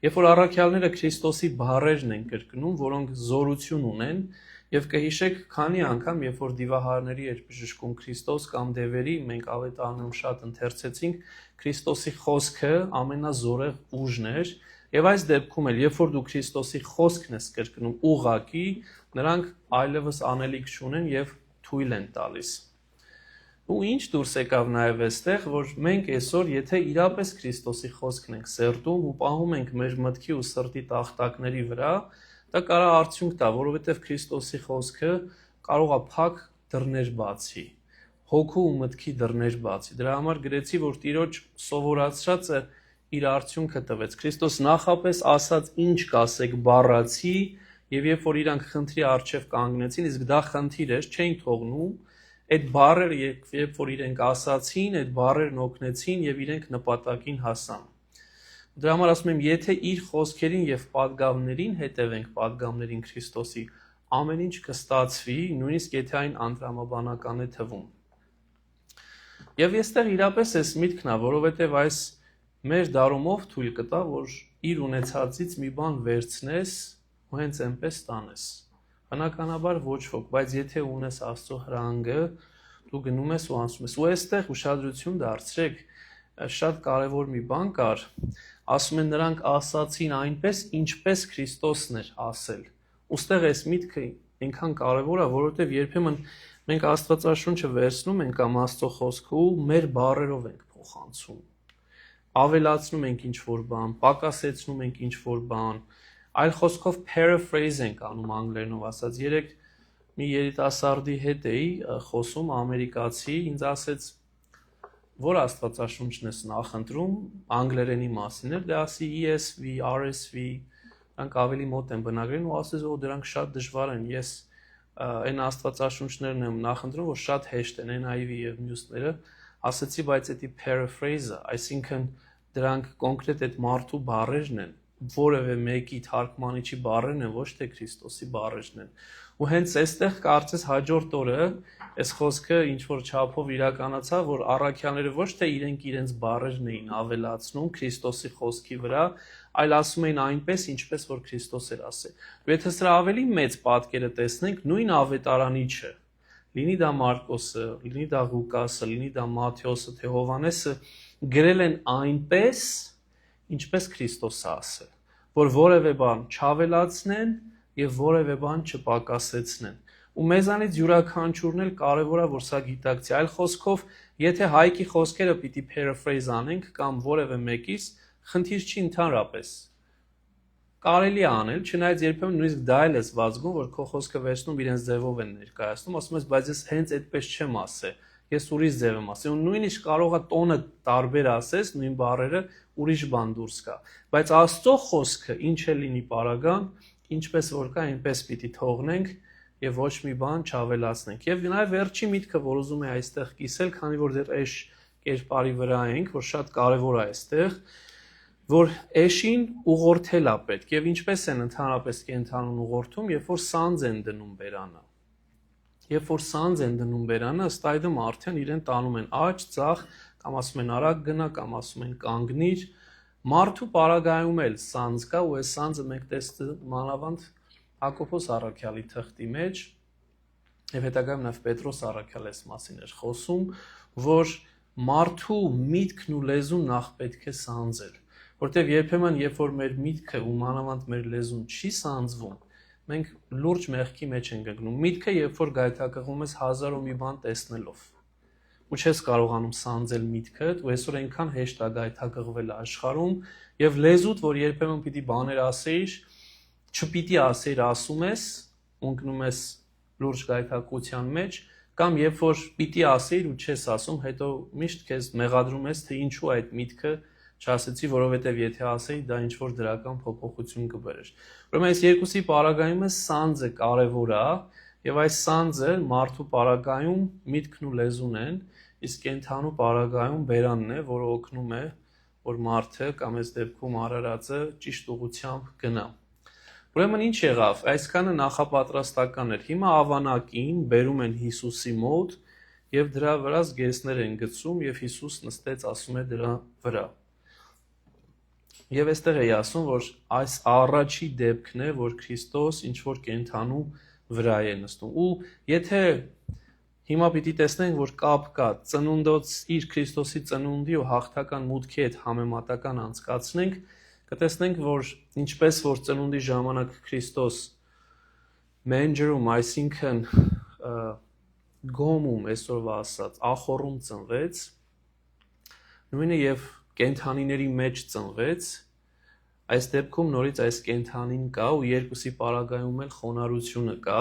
Երբ որ առաքյալները Քրիստոսի բառերն են կրկնում, որոնք զորություն ունեն, եւ կհիշեք, քանի անգամ, երբ որ դիվահարների էր բժշկում Քրիստոս կամ դևերի, մենք ավետարանում շատ ընթերցեցինք, Քրիստոսի խոսքը ամենազորեղ ուժն էր, եւ այս դեպքում էլ, երբ որ դու Քրիստոսի խոսքն ես կրկնում ուղղակի, նրանք այլևս անելիք չունեն եւ թույլ են տալիս։ Ու ինչ դուրս եկավ նաև այստեղ, որ մենք այսօր, եթե իրապես Քրիստոսի խոսքն ենք սերտում ու պահում ենք մեր մտքի ու սրտի տախտակների վրա, դա կարող է արդյունք տա, որովհետև Քրիստոսի խոսքը կարող է փակ դռներ բացի, հոգու ու մտքի դռներ բացի։ Դրա համար գրեցի, որ Տիրոջ սովորացրածը իր արդյունքը տվեց։ Քրիստոս նախապես ասաց ինչ կասեք բառացի, եւ երբ որ իրանք խնդրի առջև կանգնեցին, իսկ դա խնդիր էր, չէին թողնում, այդ բառերը երբ որ իրենք ասացին, այդ բառերն օգնեցին եւ իրենք նպատակին հասան։ Դրա համար ասում եմ, եթե իր խոսքերին եւ պատգամներին հետևենք պատգամներին Քրիստոսի, ամեն ինչ կստացվի, նույնիսկ եթե այն անդրամաբանական է թվում։ Եվ այստեղ իրապես էս միտքն է, որովհետեւ այս մեր դարումով թույլ կտա, որ իր ունեցածից մի բան վերցնես ու հենց այնպես տանես։ Բնականաբար ոչ ոք, բայց եթե ունես Աստծո հրանգը, դու գնում ես ու ասում ես։ Ու այստեղ ուշադրություն դարձրեք, շատ կարևոր մի բան կար, ասում են նրանք ասացին այնպես, ինչպես Քրիստոսն էր ասել։ Ոստեղ այս միտքը այնքան կարևոր է, որովհետև երբեմն մենք Աստվածաշունչը վերցնում ենք կամ Աստծո խոսքը ու մեր բառերով ենք փոխանցում։ Ավելացնում ենք ինչ-որ բան, պակասեցնում ենք ինչ-որ բան, այլ խոսքով paraphrase ենք անում անգլերենով ասած։ Երեք մի երիտասարդի հետ էի խոսում, ամերիկացի, ինձ ասեց, որ Աստվածաշունչն ես նախընտրում, անգլերենի մասին էր, դե ասի ESV, RSV, դրանք ավելի մոտ են բնագրին ու ասեց, որ դրանք շատ դժվար են, ես այն Աստվածաշունչներն եմ նախընտրում, որ շատ հեշտ են, NIV եւ մյուսները, ասեցի, բայց դա paraphrase-ը, այսինքն դրանք կոնկրետ այդ մարդու բառերն են, որևէ մեկի թարգմանիչի բառերն են, ոչ թե Քրիստոսի բառերն են։ Ու հենց այստեղ կարծես հաջորդ օրը այս խոսքը ինչ որ չափով իրականացավ, որ առաքյալները ոչ թե իրենց բառերն էին ավելացնում Քրիստոսի խոսքի վրա, այլ ասում էին այնպես, ինչպես որ Քրիստոս էր ասել։ Ու եթե սրա ավելի մեծ պատկերը տեսնենք, նույն ավետարանիչը, լինի դա Մարկոսը, լինի դա Ղուկասը, լինի դա Մատթեոսը, թե Հովհաննեսը, գրել են այնպես, ինչպես Քրիստոսը ասել, որ որևէ բան չավելացնեն եւ որևէ բան չպակասեցնեն։ Ու մեզանից յուրաքանչյուրն էլ կարևոր է, որ սա գիտակցի։ Այլ խոսքով, եթե Հայկի խոսքերը պիտի paraphrase անենք կամ որևէ մեկից, խնդիր չի ընդհանրապես։ Կարելի է անել, չնայած երբեմն նույնիսկ դա էլ է զգում, որ քո խոսքը վերցնում իրենց ձևով են ներկայացնում, ասում ես, բայց ես հենց այդպես չեմ ասել, ես ուրիշ ձև եմ ասել, ու նույնիսկ կարող է տոնը տարբեր ասես, նույն բառերը ուրիշ բան դուրս գա, բայց Աստծո խոսքը ինչ է լինի պարագան, ինչպես որ կա, այնպես պիտի թողնենք եւ ոչ մի բան չավելացնենք։ Եվ նաեւ վերջի միտքը, որ ուզում եմ այստեղ կիսել, քանի որ դեռ էշ կերպարի վրա ենք, որ շատ կարեւոր է այստեղ, որ էշին ուղղորդել է պետք եւ ինչպես են ընդհանրապես կենթանուն ուղղորդում, երբ որ սանձ են դնում բերանը։ Երբ որ սանձ են դնում բերանը, ըստ այդմ արդեն իրեն տանում են աջ, ցախ, կամ ասում են արագ գնա, կամ ասում են կանգնիր։ Մարդու պարագայում էլ սանձ կա, ու այս սանձը մենք տեսնում մանավանդ Հակոբոս առաքյալի թղթի մեջ, եւ հետագայում նաեւ Պետրոս առաքյալ էս մասին էր խոսում, որ մարդու միտքն ու լեզուն նախ պետք է սանձել, որտեւ երբեմն երբ որ մեր միտքը ու մանավանդ մեր լեզուն չի սանձվում, մենք լուրջ մեղքի մեջ ենք ընկնում։ Միտքը երբ որ գայթակղում ես հազար ու մի բան տեսնելով, ու չես կարողանում սանձել միտքդ, ու այսօր այնքան հեշտ է գայթակղվել աշխարհում, եւ լեզուդ, որ երբեմն պիտի բաներ ասեիր, չպիտի ասեիր, ասում ես, ընկնում ես լուրջ գայթակղության մեջ, կամ երբ որ պիտի ասեիր ու չես ասում, հետո միշտ քեզ մեղադրում ես, թե ինչու այդ միտքը Չասեցի, որովհետև եթե ասեի, դա ինչ որ դրական փոփոխություն կբերեր։ Ուրեմն այս երկուսի պարագայում է սանձը կարևոր է, եւ այս սանձը մարդու պարագայում միտքն ու լեզուն են, իսկ կենթանու պարագայում բերանն է, որը օգնում է, որ մարդը կամ այս դեպքում արարածը ճիշտ ուղղությամբ գնա։ Ուրեմն ինչ եղավ, այսքանը նախապատրաստական էր։ Հիմա ավանակին բերում են Հիսուսի մոտ եւ դրա վրա զգեստներ են գցում եւ Հիսուս նստեց, ասում է դրա վրա։ Եվ այստեղ է ասում, որ այս առաջի դեպքն է, որ Քրիստոս ինչ որ կենթանու վրա է նստում։ Ու եթե հիմա պիտի տեսնենք, որ կապ կա ծնունդոց իր Քրիստոսի ծնունդի ու հաղթական մուտքի հետ համեմատական անցկացնենք, կտեսնենք, որ ինչպես որ ծնունդի ժամանակ Քրիստոս մենջերում, այսինքն գոմում, այսօրվա ասած, ախոռում ծնվեց, նույնը եւ կենթանիների մեջ ծնվեց, այս դեպքում նորից այս կենթանին կա ու երկուսի պարագայում էլ խոնարհությունը կա,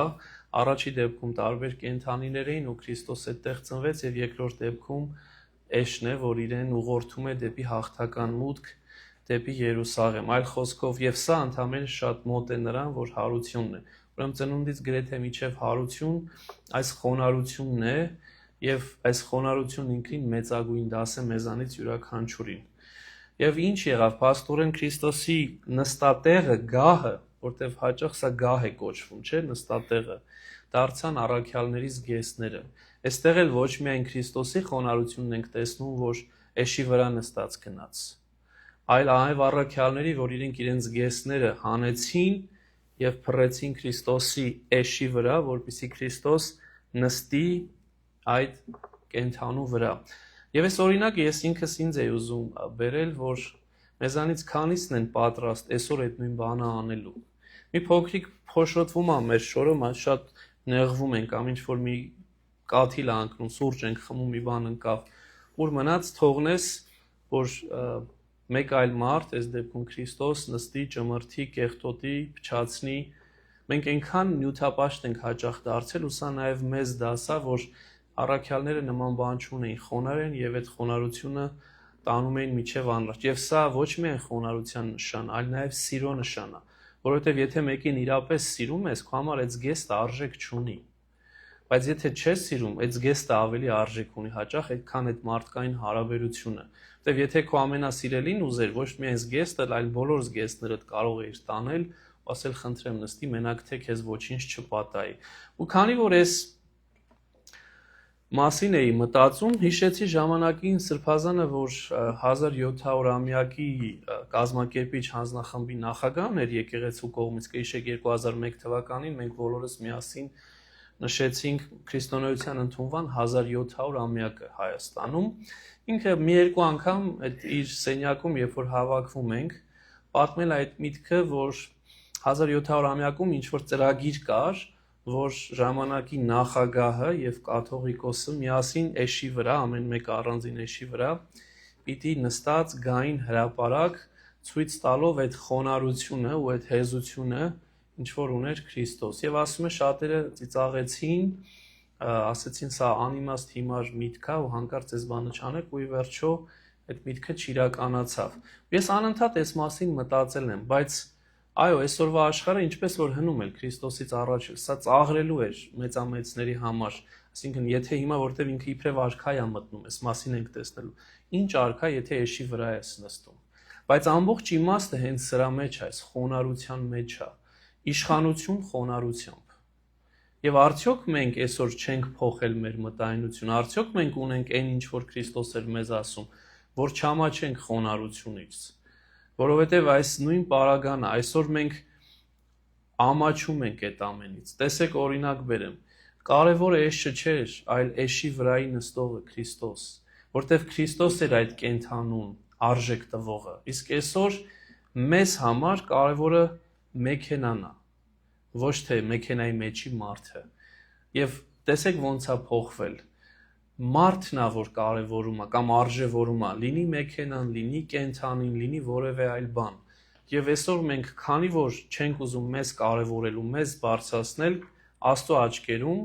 առաջի դեպքում տարբեր կենթանիներ էին ու Քրիստոս այդտեղ ծնվեց եւ երկրորդ դեպքում էշն է, որ իրեն ուղղորդում է դեպի հաղթական մուտք, դեպի Երուսաղեմ, այլ խոսքով եւ սա ընդհանրապես շատ մոտ է նրան, որ հարությունն է։ Ուրեմն ծնունդից գրեթե միջև հարություն այս խոնարհությունն է եւ այս խոնարհությունն ինքնին մեծագույն դաս է մեզանից յուրաքանչյուրին։ Եվ ինչ եղավ, փաստորեն Քրիստոսի նստատեղը, գահը, որտեղ հաճախ սա գահ է կոչվում, չէ՞, նստատեղը, դարձան առաքյալների զգեստները։ Այստեղ էլ ոչ միայն Քրիստոսի խոնարհությունն ենք տեսնում, որ էշի վրա նստած գնաց, այլ այլ առաքյալների, որ իրենց զգեստները հանեցին եւ փռեցին Քրիստոսի էշի վրա, որպեսզի Քրիստոս նստի այդ կենթանու վրա։ Եվ այս օրինակը ես ինքս ինձ էի ուզում բերել, որ մեզանից քանիսն են պատրաստ այսօր այդ նույն բանը անելու։ Մի փոքրիկ փոշոտվում է մեր շորը, շատ նեղվում ենք, կամ ինչ որ մի կաթիլ անկնում, սուրճ ենք խմում, մի բան ընկավ, ուր մնաց թողնես, որ մեկ այլ մարդ, այս դեպքում Քրիստոս, նստի, ճմրթի, կեղտոտի, փչացնի։ Մենք այնքան նյութապաշտ ենք հաճախ դարձել, ու սա նաև մեզ դասա, որ առաքյալները նման բան չունեին, խոնարհ են եւ այդ խոնարհությունը տանում էին միջև անրաժ։ Եվ սա ոչ միայն խոնարհության նշան, այլ նաև սիրո նշան է, որովհետեւ եթե մեկին իրապես սիրում ես, քո համար այդ զգեստը արժեք չունի։ Բայց եթե չես սիրում, այդ զգեստը ավելի արժեք ունի, հաճախ այդքան այդ մարդկային հարաբերությունը։ Որտեւ եթե քո ամենասիրելին ուզեր ոչ միայն զգեստը, այլ բոլոր զգեստներդ կարող էիր տանել, ասել խնդրեմ նստի մենակ թե քեզ ոչինչ չպատահի։ Ու քանի որ ես մասին էի մտածում, հիշեցի ժամանակին Սրբազանը, որ 1700-ամյակի կազմակերպիչ հանձնախմբի նախագահն էր եկեղեցու կողմից, կհիշեք 2001 թվականին մենք բոլորս միասին նշեցինք քրիստոնեության ընդունման 1700-ամյակը Հայաստանում։ Ինքը մի երկու անգամ իր սենյակում, երբ որ հավաքվում ենք, պատմել այդ միտքը, որ 1700-ամյակում ինչ որ ծրագիր կար, որ ժամանակի նախագահը եւ կաթողիկոսը միասին էշի վրա, ամեն մեկը առանձին էշի վրա, պիտի նստած գային հրապարակ, ցույց տալով այդ խոնարհությունը ու այդ հեզությունը, ինչ որ ուներ Քրիստոս։ Եվ ասում է շատերը ծիծաղեցին, ասեցին սա անիմաստ հիմար միտք է ու հանկարծ այս բանը չանեք ու ի վերջո այդ միտքը չիրականացավ։ Ես անընդհատ այս մասին մտածել եմ, բայց այո, այսօրվա աշխարհը ինչպես որ հնում էլ Քրիստոսից առաջ, սա ծաղրելու էր մեծամեծների համար, այսինքն եթե հիմա որտեվ ինքը իբրև արքա է մտնում, այս մասին ենք տեսնելու, ինչ արքա, եթե էշի վրա ես նստում։ Բայց ամբողջ իմաստը հենց սրա մեջ է, այս խոնարհության մեջ է, իշխանություն խոնարհությամբ։ Եվ արդյոք մենք այսօր չենք փոխել մեր մտայնությունը, արդյոք մենք ունենք այն ինչ որ Քրիստոս էր մեզ ասում, որ չամաչենք խոնարհությունից, որովհետև այս նույն պարագանը այսօր մենք ամաչում ենք այդ ամենից։ Տեսեք օրինակ բերեմ, կարևորը էշը չէր, այլ էշի վրայի նստողը Քրիստոս, որտև Քրիստոս էր այդ կենթանուն արժեք տվողը, իսկ այսօր մեզ համար կարևորը մեքենան է, ոչ թե մեքենայի մեջի մարդը։ Եվ տեսեք ոնց է փոխվել։ Մարդն է, որ կարևորում է կամ արժևորում է, լինի մեքենան, լինի կենթանին, լինի որևէ այլ բան։ Եվ այսօր մենք քանի որ չենք ուզում մեզ կարևորել ու մեզ բարձրացնել Աստծո աչքերում,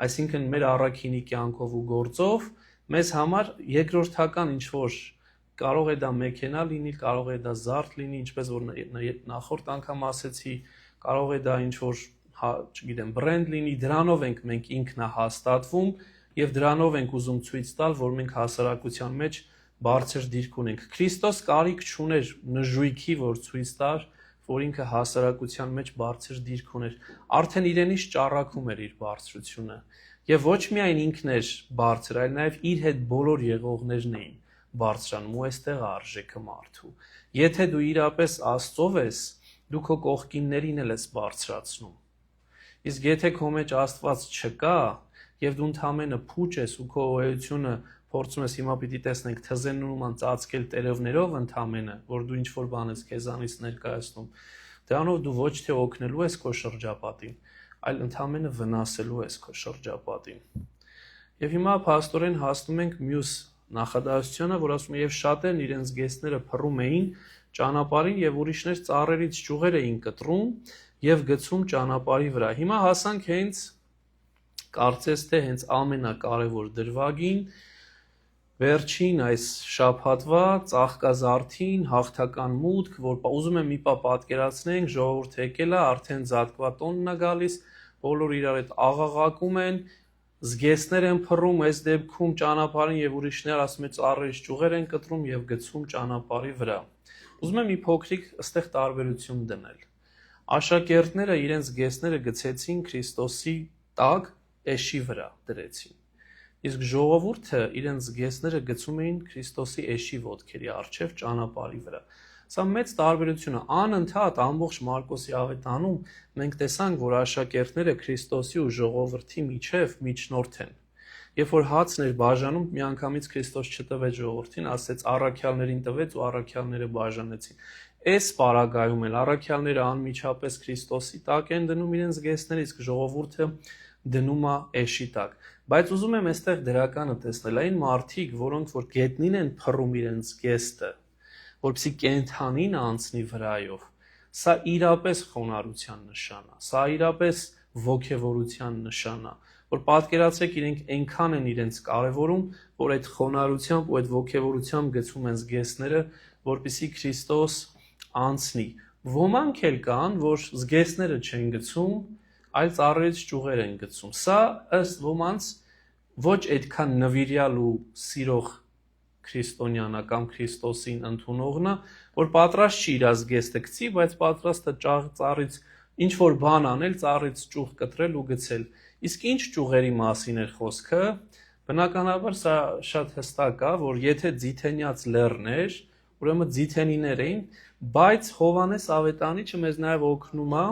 այսինքն մեր առաքինի կյանքով ու գործով, մեզ համար երկրորդական ինչ որ կարող է դա մեքենա լինի, կարող է դա զարդ լինի, ինչպես որ նախորդ անգամ ասեցի, կարող է դա ինչ-որ, չգիտեմ, բրենդ լինի, դրանով ենք մենք ինքնահաստատվում եւ դրանով ենք ուզում ցույց տալ, որ մենք հասարակության մեջ բարձր դիրք ունենք։ Քրիստոս կարիք չուներ նժույգի, որ ցույց տար, որ ինքը հասարակության մեջ բարձր դիրք ուներ, արդեն իրենից ճառագում էր իր բարձրությունը։ Եվ ոչ միայն ինքն էր բարձր, այլ նաև իր հետ բոլոր եղողներն էին բարձրանում, ու այստեղ է արժեքը մարդու։ Եթե դու իրապես Աստծով ես, դու քո կողքիններին էլ ես բարձրացնում։ Իսկ եթե քո մեջ Աստված չկա, եւ դու ընդամենը փուչ ես ու քո էությունը փորձում ես, հիմա պիտի տեսնենք, թզենուման ծածկել տերևներով ընդամենը, որ դու ինչ-որ բան ես քեզանից ներկայացնում, դրանով դու ոչ թե օգնելու ես քո շրջապատին, այլ ընդամենը վնասելու ես քո շրջապատին։ Եվ հիմա փաստորեն հասնում ենք մյուս նախադասությունը, որ ասում է, եւ շատերն իրենց գեստները փռում էին ճանապարհին եւ ուրիշներ ծառերից ճյուղեր էին կտրում եւ գցում ճանապարհի վրա։ Հիմա հասանք հենց կարծես թե հենց ամենակարևոր դրվագին, վերջին այս շաբաթվա ծաղկազարդին, հաղթական մուտք, որ ուզում եմ մի պա պատկերացնենք, ժողովուրդ եկել է, արդեն զատկվատոնն է գալիս, բոլոր իրար հետ աղաղակում են, զգեստներ են փռում, այս դեպքում ճանապարհին եւ ուրիշներ ասում են ծառերից ճյուղեր են կտրում եւ գցում ճանապարհի վրա։ Ուզում եմ մի փոքրիկ այստեղ տարբերություն դնել։ Աշակերտները իրենց զգեստները գցեցին Քրիստոսի տակ էշի վրա դրեցին։ Իսկ ժողովուրդը իրենց զգեստները գցում էին Քրիստոսի էշի ոտքերի առջև ճանապարհի վրա։ Սա մեծ տարբերություն է։ Անընդհատ ամբողջ Մարկոսի ավետանում մենք տեսանք, որ աշակերտները Քրիստոսի ու ժողովրդի միջև միջնորդ են։ Երբ որ հացն էր բաժանում, միանգամից Քրիստոս չտվեց ժողովրդին, ասեց առաքյալներին տվեց ու առաքյալները բաժանեցին։ Այս պարագայում էլ առաքյալները անմիջապես Քրիստոսի տակ են դնում իրենց զգեստները, իսկ ժողովուրդը դնում է էշի տակ։ Բայց ուզում եմ այստեղ դրականը տեսնել, այն մարդիկ, որոնք որ գետնին են փռում իրենց զգեստը, որպեսզի կենթանին անցնի վրայով, սա իրապես խոնարհության նշան է, սա իրապես ոգևորության նշան է, որ պատկերացրեք իրենք այնքան են իրենց կարևորում, որ այդ խոնարհությամբ ու այդ ոգևորությամբ գցում են զգեստները, որպեսզի Քրիստոս անցնի։ Ոմանք էլ կան, որ զգեստները չեն գցում, այլ ծառերից ճյուղեր են գցում։ Սա ըստ ոմանց ոչ այդքան նվիրյալ ու սիրող քրիստոնյանա կամ Քրիստոսին ընդունողն է, որ պատրաստ չի իր զգեստը գցի, բայց պատրաստ է ծառից ինչ որ բան անել, ծառից ճյուղ կտրել ու գցել։ Իսկ ինչ ճյուղերի մասին էր խոսքը, բնականաբար սա շատ հստակ է, որ եթե Ձիթենյաց լեռն էր, ուրեմն ձիթենիներ էին, բայց Հովհաննես Ավետանիչը մեզ նաև օգնում է,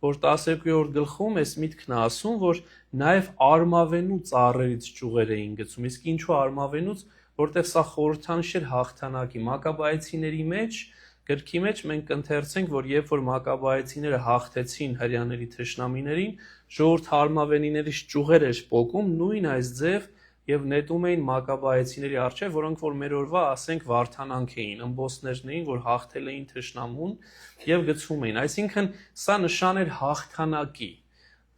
որ 12-րդ գլխում այս միտքն է ասում, որ նաև արմավենու ծառերից ճյուղեր էին գցում, իսկ ինչու արմավենուց, որտեղ սա խորհրդանիշ էր հաղթանակի։ Մակաբայեցիների մեջ, գրքի մեջ մենք կընթերցենք, որ երբ որ մակաբայեցիները հաղթեցին հրեաների թշնամիներին, ժողովուրդ արմավենիներից ճյուղեր էր պոկում, նույն այս ձև եւ նետում էին մակաբայեցիների առջև, որոնք որ մեր օրվա, ասենք, վարդանանք էին, ըմբոսներն էին, որ հաղթել էին թշնամուն եւ գցում էին։ Այսինքն սա նշան էր հաղթանակի։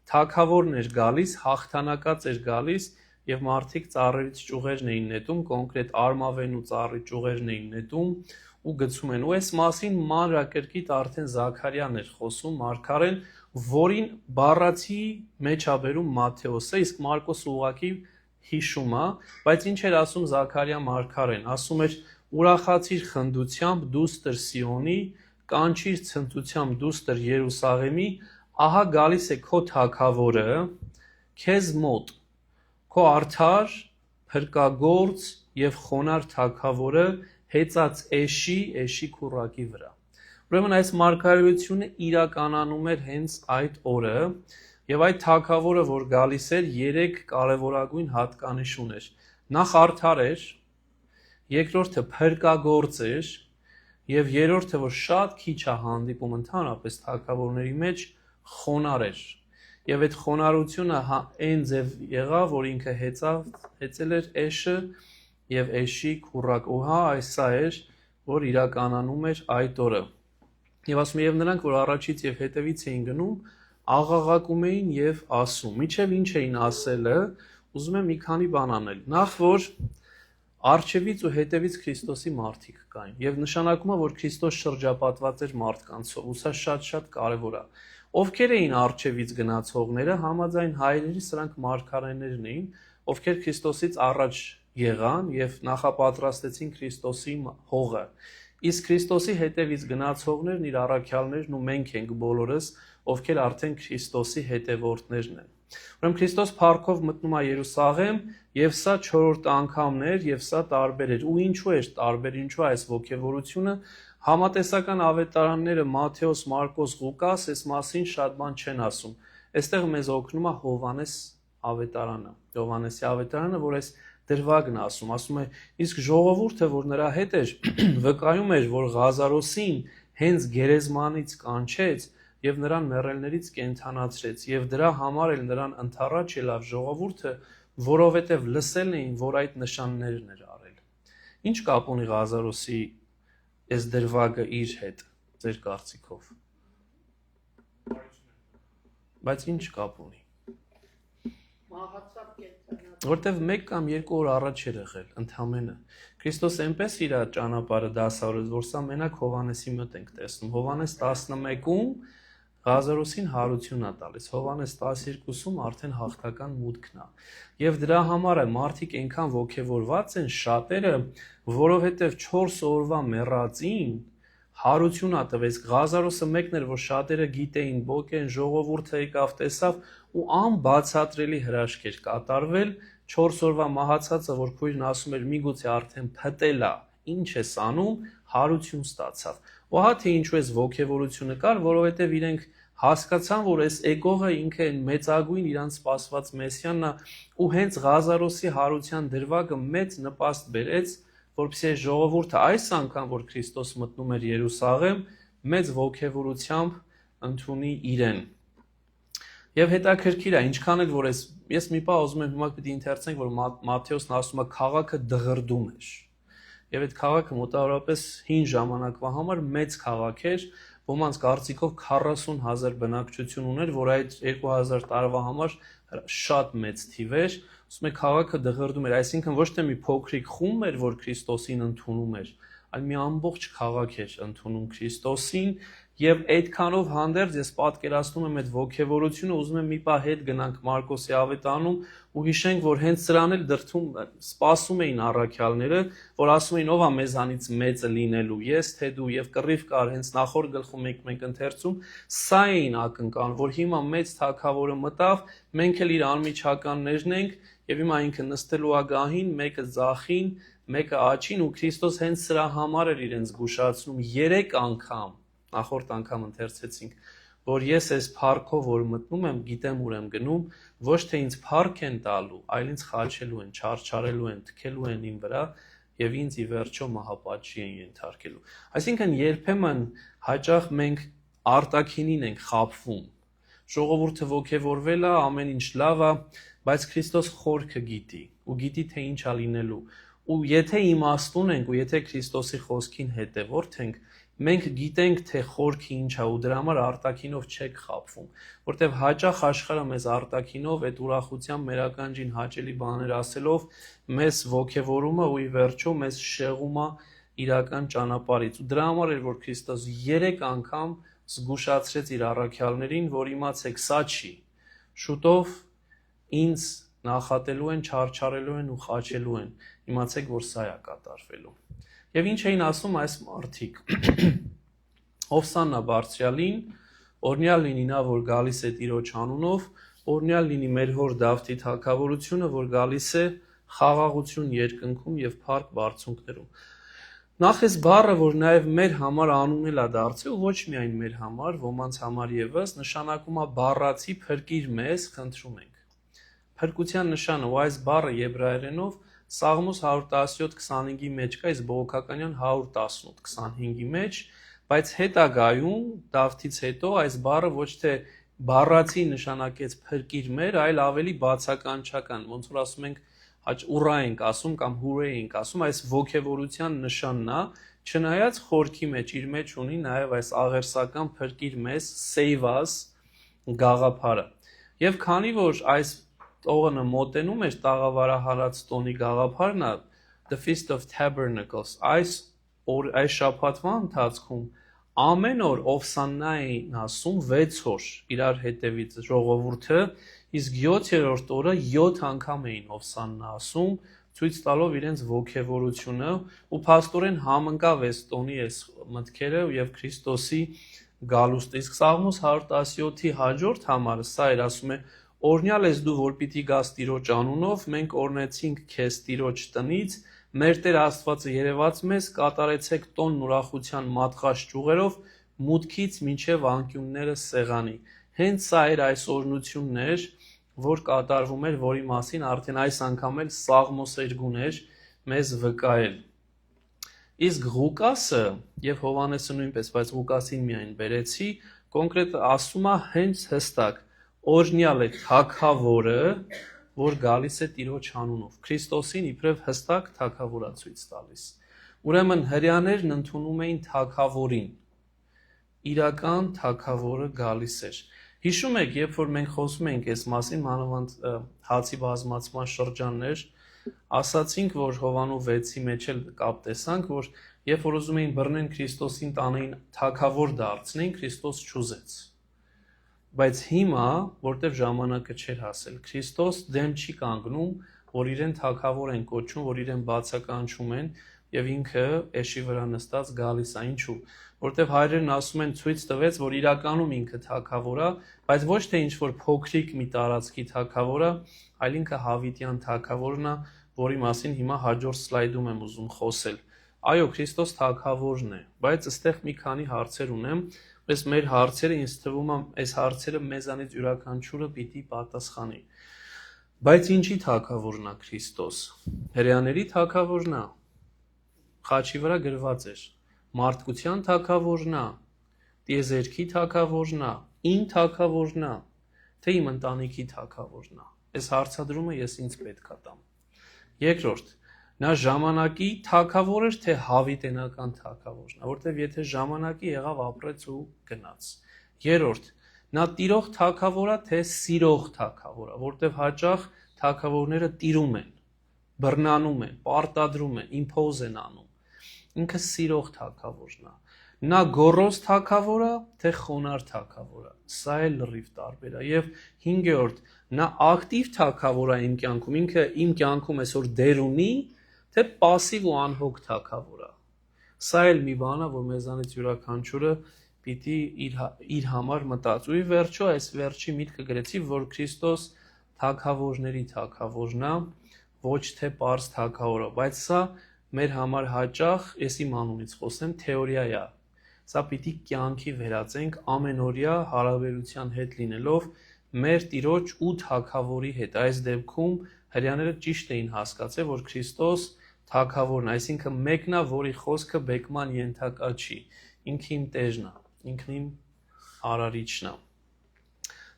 Թագավորն էր գալիս, հաղթանակած էր գալիս եւ մարդիկ ծառերից ճյուղերն էին նետում, կոնկրետ արմավենու ծառի ճյուղերն էին նետում ու գցում են։ Ու այս մասին մանրակրկիտ արդեն Զաքարյան էր խոսում, մարգարեն, որին բառացի մեջ ա բերում Մատթեոսը, իսկ Մարկոսը ուղղակի հիշում է, բայց ինչ էր ասում Զաքարիա մարգարեն, ասում էր ուրախացիր խնդությամբ դուստր Սիոնի, կանչիր ցնծությամբ դուստր Երուսաղեմի, ահա գալիս է քո թագավորը, քեզ մոտ, քո արդար, փրկագործ եւ խոնար թագավորը հեծած էշի քուռակի վրա։ Ուրեմն այս մարգարեությունը իրականանում էր հենց այդ օրը, եւ այդ թագավորը, որ գալիս էր, 3 կարևորագույն հատկանիշ ուներ։ Նախ արդար էր, երկրորդը փրկագործ էր, եւ երրորդը, որ շատ քիչ է հանդիպում ընդհանրապես թագավորների մեջ, խոնար էր։ Եվ այդ խոնարհությունը այն ձև եղավ, որ ինքը հեծել էր էշը եւ էշի քուռակ։ Ու այս սա էր, որ իրականանում էր այդ օրը։ Եվ ասում եմ, եւ նրանք, որ առաջից եւ հետևից էին գնում, աղաղակում էին եւ ասում։ Միջև ինչ էին ասելը, ուզում եմ մի քանի բան անել։ Նախ որ Արջևից ու հետևից Քրիստոսի մարդիկ կային եւ նշանակում է որ Քրիստոս շրջապատված էր մարդկանցով ու սա շատ կարեւոր է ովքեր էին արջևից գնացողները համաձայն հայրերի սրանք մարգարեներն էին ովքեր Քրիստոսից առաջ եղան եւ նախապատրաստեցին Քրիստոսի հողը իսկ Քրիստոսի հետևից գնացողներն իր առաքյալներն ու մենք ենք բոլորս ովքեր արդեն Քրիստոսի հետևորդներն են Ուրեմն Քրիստոս փառքով մտնում է Երուսաղեմ եւ սա 4-րդ անգամն էր եւ սա տարբեր էր ու ինչու էր տարբեր ինչու այս ողջևորությունը համատեսական ավետարանները Մատթեոս, Մարկոս, Ղուկաս այս մասին շատ բան չեն ասում այստեղ մեզ օգնում է Հովհաննես ավետարանը Հովհաննեսի ավետարանը որ այս դրվագն ասում է իսկ ժողովուրդը որ նրա հետ էր վկայում էր որ Ղազարոսին հենց գերեզմանից կանչեց եւ նրան մեռելներից կենդանացրեց եւ դրա համար էլ նրան ընթառաջ ելավ ժողովուրդը որովհետեւ լսել էին որ այդ նշաններն էր արել ինչ կապ ունի Ղազարոսի այս դրվագը իր հետ ձեր կարծիքով բայց ինչ կապ ունի որտեվ 1 կամ 2 օր առաջ էր եղել ընդամենը Քրիստոս այնպես իր ճանապարհը դասավորեց որ սա մենակ Հովհաննեսի մոտ ենք տեսնում Հովհաննես 11-ում Ղազարոսին հարություն է տալիս Հովհաննես 12-ում արդեն հաղթական մուտքն է եւ դրա համար է մարդիկ այնքան ողջևորված են շատերը որովհետեւ 4 օրվա մեռածին հարություն է տվեց Ղազարոսը մեկն էր որ շատերը գիտեին բոկեն ժողովուրդը եկավ տեսավ ու անբացատրելի հրաշք էր կատարվել 4 օրվա մահացածը որ քույրն ասում էր միգուցե արդեն փտել է ինչ ես անում հարություն ստացավ ու հա թե ինչու էս ողջևորությունը կար որովհետեւ իրենք հասկացան որ այս եկողը ինքը այն մեծագույն իրանց սպասված մեսիանն է ու հենց Ղազարոսի հարության դրվագը մեծ նպաստ բերեց որպեսզի ժողովուրդը այս անգամ որ Քրիստոս մտնում էր Երուսաղեմ մեծ ողջևորությամբ ընդունի իրեն Եվ հետաքրքիր է, ինչքան էլ որ ես մի բան ուզում եմ հիմա պիտի ընթերցենք, որ Մատթեոսն ասում է քաղաքը դղրդում էր։ Եվ այդ քաղաքը մոտավորապես հին ժամանակվա համար մեծ քաղաք էր, ոմանց կարծիքով 40,000 բնակչություն ուներ, որ այդ 2000 տարվա համար շատ մեծ թիվ էր։ Ասում է քաղաքը դղրդում էր, այսինքն ոչ թե մի փոքրիկ խումբ էր, որ Քրիստոսին ընդունում էր, այլ մի ամբողջ քաղաք էր ընդունում Քրիստոսին Եվ այդքանով հանդերձ ես պատկերացնում եմ այդ ողջևորությունը, ուզում եմ մի պահ հետ գնանք Մարկոսի ավետարանում ու հիշենք, որ հենց սրան էլ դրդում սպասում էին առաքյալները, որ ասում էին ով է մեզանից մեծը լինելու, ես թե դու եւ կռիվ կար հենց նախորդ գլխում մենք ընթերցում, սա էին ակնկալում, որ հիմա մեծ թագավորը մտավ, մենք էլ իր անմիջականներն ենք եւ հիմա ինքը նստելու է գահին, մեկը ձախին, մեկը աջին ու Քրիստոս հենց սրա համար էր իրենց զգուշացնում 3 անգամ Նախորդ անգամ ընթերցեցինք, որ ես այս փառքով որ մտնում եմ, գիտեմ ուր եմ գնում, ոչ թե ինձ փառք են տալու, այլ ինձ խաչելու են, չարչարելու են, թքելու են իմ վրա եւ ինձ ի վերջո մահապատժի են ենթարկելու։ Այսինքն երբեմն հաճախ մենք արտաքինին ենք խաբվում։ Ժողովուրդը ողջևորվել է, ամեն ինչ լավ է, բայց Քրիստոս խորքը գիտի ու գիտի թե ինչ է լինելու։ Ու եթե իմաստուն ենք ու եթե Քրիստոսի խոսքին հետևորդ ենք, մենք գիտենք թե խորքը ինչ է ու դրա համար արտաքինով չեք խաբվում, որտեվ հաճախ աշխարհը մեզ արտաքինով այդ ուրախությամբ մեր ականջին հաճելի բաներ ասելով մեզ ողջևորումը ու ի վերջո մեզ շեղում է իրական ճանապարհից ու դրա համար էր որ Քրիստոս 3 անգամ զգուշացրեց իր առաքյալներին, որ իմացեք սա չի, շուտով ինձ նախատելու են, չարչարելու են ու խաչելու են, իմացեք որ սա է կատարվելու։ Եվ ինչ էին ասում այս մարդիկ, Հովսաննա բարձրյալին, օրհնյալ լինի նա, որ գալիս է Տիրոջ անունով, օրհնյալ լինի մեր հոր Դավթի թագավորությունը, որ գալիս է խաղաղություն երկնքում եւ փառք բարձունքներում։ Նախ այս բառը, որ նաեւ մեր համար անունել է դարձել, ու ոչ միայն մեր համար, ոմանց համար եւս, նշանակում է բառացի փրկիր մեզ, խնդրում ենք։ Փրկության նշանը ու այս բառը եբրայերենով Սաղմոս 117:25-ի մեջ կա, իսկ բողոքականյան 118:25-ի մեջ, բայց հետագայում Դավթից հետո այս բառը ոչ թե բառացի նշանակեց փրկիր մեր, այլ ավելի բացականչական, ոնց որ ասում ենք ուռա ենք ասում կամ հուրե ենք ասում, այս ողջևորության նշանն է, չնայած խորքի մեջ իր մեջ ունի նաև այս աղերսական փրկիր մեզ, save us գաղափարը։ Եվ քանի որ այս տողնը մոտենում էր տաղավարահարած տոնի գաղափարն է, the Feast of Tabernacles, այս շաբաթվա ընթացքում ամեն օր Օվսաննա էին ասում 6 օր իրար հետևից ժողովուրդը, իսկ 7-րդ օրը 7 անգամ էին Օվսաննա ասում, ցույց տալով իրենց ոգևորությունը ու փաստորեն համընկավ այս տոնի այս մտքերը եւ Քրիստոսի գալուստը։ Իսկ Սաղմոս 117-ի հաջորդ համարը սա էր, ասում է. «Օրհնյալ ես դու, որ պիտի գաս Տիրոջ անունով, մենք օրհնեցինք քեզ Տիրոջ տնից, մեր Տեր Աստվածը երևաց մեզ, կատարեցեք տոնն ուրախության մատղաշ ճյուղերով, մուտքից մինչև անկյունները սեղանի»։ Հենց սա էր այս օրհնությունն էր, որ կատարվում էր, որի մասին արդեն այս անգամ էլ Սաղմոս երկուն էր մեզ վկայել։ Իսկ Ղուկասը եւ Հովհաննեսը նույնպես, բայց Ղուկասին միայն բերեցի, կոնկրետ ասում է հենց հստակ. օրհնյալ է թագավորը, որ գալիս է Տիրոջ անունով։ Քրիստոսին իբրև հստակ թագավոր է ցույց տալիս։ Ուրեմն հրեաներն ընդունում էին թագավորին։ Իրական թագավորը գալիս էր։ Հիշում եք, երբ որ մենք խոսում ենք այս մասին, մանավանդ հացի բազմացման շրջաններ, ասացինք, որ Հովանու 6-ի մեջ էլ կապ տեսանք, որ երբ որ ուզում էին բռնեն Քրիստոսին տանեին թագավոր դարձնեն, Քրիստոս չուզեց։ Բայց հիմա, որտեվ ժամանակը չէր հասել, Քրիստոս դեմ չի կանգնում, որ իրեն թագավոր են կոչում, որ իրեն բացականչում են եւ ինքը էշի վրա նստած գալիս է, ինչու, որտեվ հայրերն ասում են ցույց տվեց, որ իրականում ինքը թագավոր է, բայց ոչ թե ինչ որ փոքրիկ մի տարածքի թագավոր է, այլ ինքը Հավիտյան թագավորն է, որի մասին հիմա հաջորդ սլայդում եմ ուզում խոսել։ Այո, Քրիստոս թագավորն է, բայց այստեղ մի քանի հարցեր ունեմ, Պես մեր հարցերը ինձ թվում է, այս հարցերը մեզանից յուրաքանչյուրը պիտի պատասխանի։ Բայց ինչի թագավորն է Քրիստոս։ Հրեաների թագավորն է։ Խաչի վրա գրված էր։ Մարդկության թագավորն է, տիեզերքի թագավորն է, իմ թագավորն է, թե իմ ընտանիքի թագավորն է։ Այս հարցադրումը ես ինձ պետք է տամ։ Երկրորդ, նա ժամանակի թագավոր էր, թե հավիտենական թագավորն է, որտեվ եթե ժամանակի եղավ ապրեց ու գնաց։ Երրորդ, նա տիրող թագավոր է, թե սիրող թագավոր է, որտեվ հաճախ թագավորները տիրում են, բռնանում են, պարտադրում են, իմպոզ են անում։ Ինքը սիրող թագավորն է։ Նա գոռոզ թագավոր է, թե խոնարհ թագավոր է։ Սա էլ լրիվ տարբեր է։ Եվ հինգերորդ, նա ակտիվ թագավոր է իմ կյանքում, ինքը իմ կյանքում այսօր դեր ունի, թե պասիվ ու անհոգ թագավոր է։ Սա էլ մի բան է, որ մեզանից յուրաքանչյուրը պիտի իր համար մտածի։ Ու վերջո այս վերջի միտքը գրեցի, որ Քրիստոս թագավորների թագավորն է, ոչ թե պարզ թագավորը, բայց սա մեր համար հաճախ, ես իմ անունից խոսեմ, թեորիա է։ Սա պիտի կյանքի վերածենք ամենօրյա հարաբերության հետ լինելով մեր Տիրոջ ու թագավորի հետ։ Այս դեպքում հրեաները ճիշտ էին հասկացել, որ Քրիստոս թագավորն, այսինքն մեկն է, որի խոսքը բեկման ենթակա չի։ Ինքը իմ տերն է, ինքն իմ արարիչն է։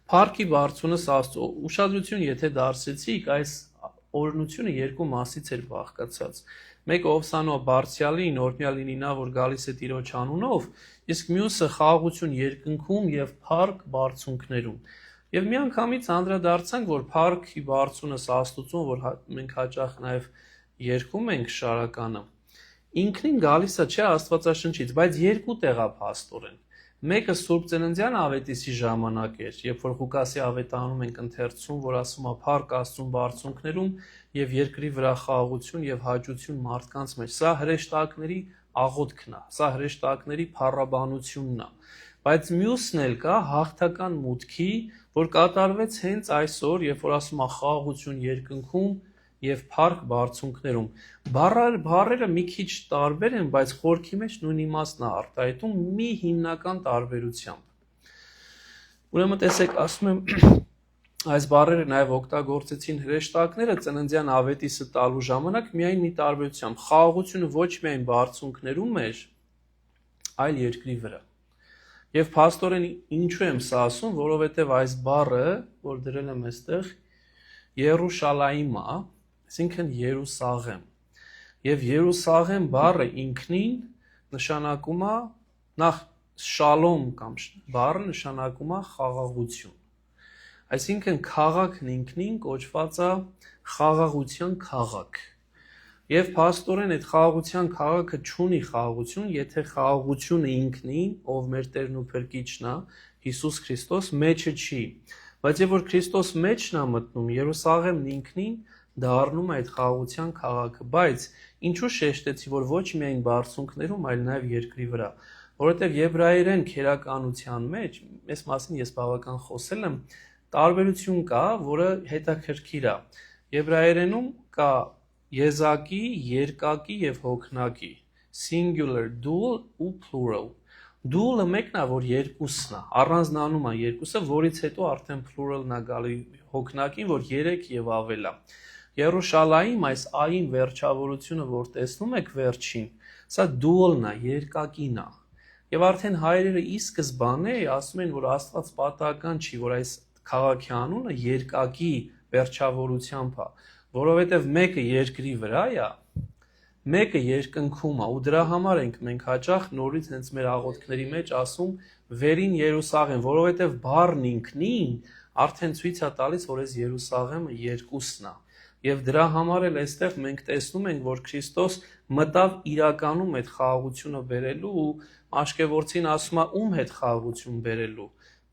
Փառքի բարձունս Աստծո, ուշադրություն, եթե դարձեցիք, այս օրհնությունը երկու մասից էր բաղկացած։ Մեկը Օվսանո բարձյալին, օրհնյալ լինի նա, որ գալիս է Տիրոջ անունով, իսկ մյուսը խաղաղություն երկնքում եւ փառք բարձունքներում։ Եվ միանգամից անդրադարձանք, որ փառքի բարձունս Աստծուն, որ մենք հաճախ նաեւ երկում ենք շարականը, ինքնին գալիս է չէ Աստվածաշնչից, բայց երկու տեղ է փաստորեն։ Մեկը Սուրբ Ծննդյան ավետիսի ժամանակ էր, երբ որ Ղուկասի ավետարանում ենք ընթերցում, որ ասում է փառք Աստծուն բարձունքներում եւ երկրի վրա խաղաղություն եւ հաճություն մարդկանց մեջ։ Սա հրեշտակների աղոթքն է, սա հրեշտակների փառաբանությունն է։ Բայց մյուսն էլ կա հաղթական մուտքի, որ կատարվեց հենց այսօր, երբ որ ասում է խաղաղություն երկնքում եւ փառք բարձունքներում։ Բառերը մի քիչ տարբեր են, բայց խորքի մեջ նույն իմաստն է արտահայտում մի հիմնական տարբերությամբ։ Ուրեմն տեսեք, ասում եմ, այս բառերը նաեւ օգտագործեցին հրեշտակները ծննդյան ավետիսը տալու ժամանակ միայն մի տարբերությամբ։ Խաղաղությունը ոչ միայն բարձունքներում էր, այլ երկրի վրա։ Եվ փաստորեն ինչու եմ սա ասում, որովհետեւ այս բառը, որ դրել եմ այստեղ, Երուշալայիմ է, այսինքն Երուսաղեմ։ Եվ Երուսաղեմ բառը ինքնին նշանակում է նախ շալոմ կամ բառը նշանակում է խաղաղություն։ Այսինքն քաղաքն ինքնին կոչված է խաղաղության քաղաք։ Եվ փաստորեն այդ խաղաղության քաղաքը չունի խաղաղություն, եթե խաղաղությունը ինքնին, ով մեր Տերն ու Փրկիչն է, Հիսուս Քրիստոս մեջը չի։ Բայց երբ որ Քրիստոս մեջն է մտնում, Երուսաղեմն ինքնին դառնում է այդ խաղաղության քաղաքը, բայց ինչու շեշտեցի, որ ոչ միայն բարձունքներում, այլ նաև երկրի վրա, որովհետև եբրայերեն քերականության մեջ, այս մասին ես բավական խոսել եմ, տարբերություն կա, որը հետաքրքիր է։ Եբրայերենում կա եզակի, երկակի եւ հոգնակի, singular, dual ու plural։ Dual-ը մեկն է, որ երկուսն է, առանձնանում է երկուսը, որից հետո արդեն plural-ն է գալի հոգնակին, որ 3 եւ ավել է։ Երուշալայում այս ային վերջավորությունը, որ տեսնում եք վերջին, սա dual-ն է, երկակին է։ Եվ արդեն հայերերը ի սկզբանե ասում են, որ Աստված պատահական չի, որ այս քաղաքի անունը երկակի վերջավորությամբ է, որովհետև մեկը երկրի վրա է, մեկը երկնքում է, ու դրա համար ենք մենք հաճախ նորից հենց մեր աղոթքների մեջ ասում վերին Երուսաղեմ, որովհետև բառն ինքնին արդեն ցույց է տալիս, որ այս Երուսաղեմը երկուսն է։ Եվ դրա համար էլ այստեղ մենք տեսնում ենք, որ Քրիստոս մտավ իրականում այդ խաղաղությունը բերելու ու աշկևորցին ասում է ում հետ խաղաղություն բերելու։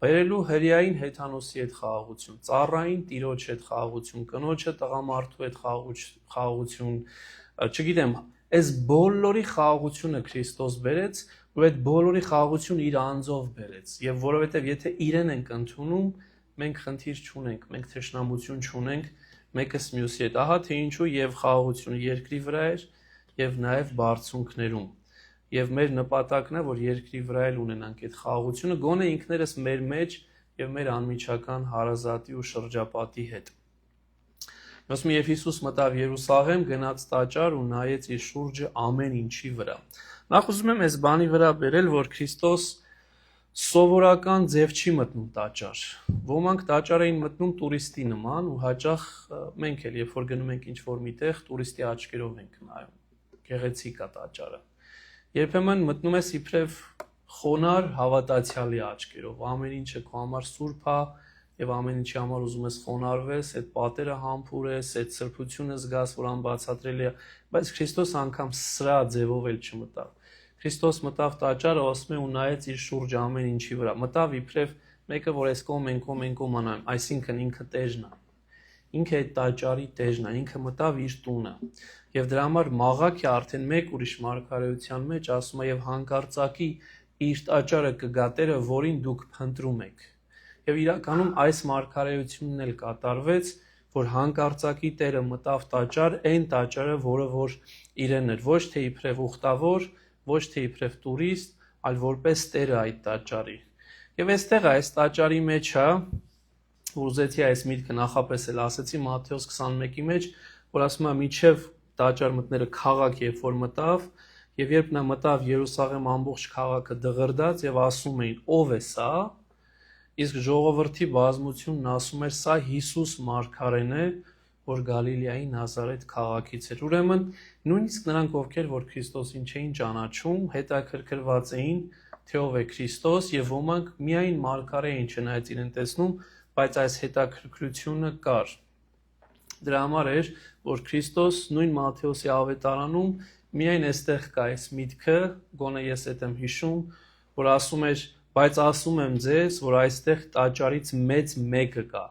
Բերելու հրեային հեթանոսի հետ խաղաղություն, ծառային տիրոջ հետ խաղաղություն, կնոջը տղամարդու հետ խաղաղություն, չգիտեմ, այս բոլորի խաղաղությունը Քրիստոս բերեց, որ այդ բոլորի խաղաղությունը իր անձով բերեց։ Եվ որովհետև եթե իրեն ենք ընդունում, մենք խնդիր չունենք, մենք թշնամություն չունենք մեկս մյուսի հետ։ Ահա թե ինչու եւ խաղաղությունը երկրի վրա էր եւ նաեւ բարձունքներում։ Եվ մեր նպատակն է, որ երկրի վրա էլ ունենանք այդ խաղաղությունը, գոնե ինքներս մեր մեջ եւ մեր անմիջական հարազատի ու շրջապատի հետ։ Ասում եմ, եւ Հիսուս մտավ Երուսաղեմ, գնաց տաճար ու նայեց իր շուրջը ամեն ինչի վրա։ Նախ ուզում եմ այս բանի վրա բերել, որ Քրիստոս սովորական ձև չի մտնում տաճար։ Ոմանք տաճար էին մտնում տուրիստի նման ու հաճախ մենք էլ երբ որ գնում ենք ինչ-որ միտեղ, տուրիստի աչքերով ենք նայում։ Գեղեցիկ է տաճարը։ Երբեմն մտնում ես իբրև խոնար հավատացյալի աչքերով, ամեն ինչը քո համար սուրբ է եւ ամեն ինչի համար ուզում ես խոնարհվես, այդ պատերը համբուրես, այդ սրբությունը զգաս, որ անբացատրելի է, բայց Քրիստոս անգամ սրա ձևով էլ չմտավ։ Քրիստոս մտավ տաճարը, ասում է ու նայեց իր շուրջը ամեն ինչի վրա։ Մտավ իբրև մեկը, որ այս կողմ անայում, այսինքն ինքը տեժն է։ Ինքը այդ տաճարի տեժն է, ինքը մտավ իր տունը։ Եվ դրա համար Մաղաքի արդեն մեկ ուրիշ մարգարեության մեջ ասում է եւ հանկարծակի իր տաճարը կգատերը, որին դուք փնտրում եք։ Եվ իրականում այս մարգարեությունն էլ կատարվեց, որ հանկարծակի Տերը մտավ տաճար, այն տաճարը, որը որ իրեն էր, ոչ թե իբրև ուխտավոր, ոչ թե իբրև տուրիստ, այլ որպես Տերը այդ տաճարի։ Եվ այստեղ այս տաճարի մեջ է, ուզեցի այս միտքը նախապես էլ ասեցի Մատթեոս 21-ի մեջ, որ ասում է միջև տաճար մտնելը քաղաք երբ որ մտավ, եւ երբ նա մտավ Երուսաղեմ ամբողջ քաղաքը դղրդաց եւ ասում էին ով է սա, իսկ ժողովրդի բազմությունն ասում էր սա Հիսուս մարգարեն է, որ Գալիլեայի Նազարեթ քաղաքից էր։ Ուրեմն նույնիսկ նրանք ովքեր որ Քրիստոսին չէին ճանաչում, հետաքրքրված էին թե ով է Քրիստոս եւ ոմանք միայն մարգարե էին չնայած իրեն տեսնում, բայց այս հետաքրքրությունը կար։ Դրա համար էր, որ Քրիստոս նույն Մատթեոսի ավետարանում միայն այստեղ կա այս միտքը, գոնե ես այդ եմ հիշում, որ ասում էր, բայց ասում եմ ձեզ, որ այստեղ տաճարից մեծ մեկը կա,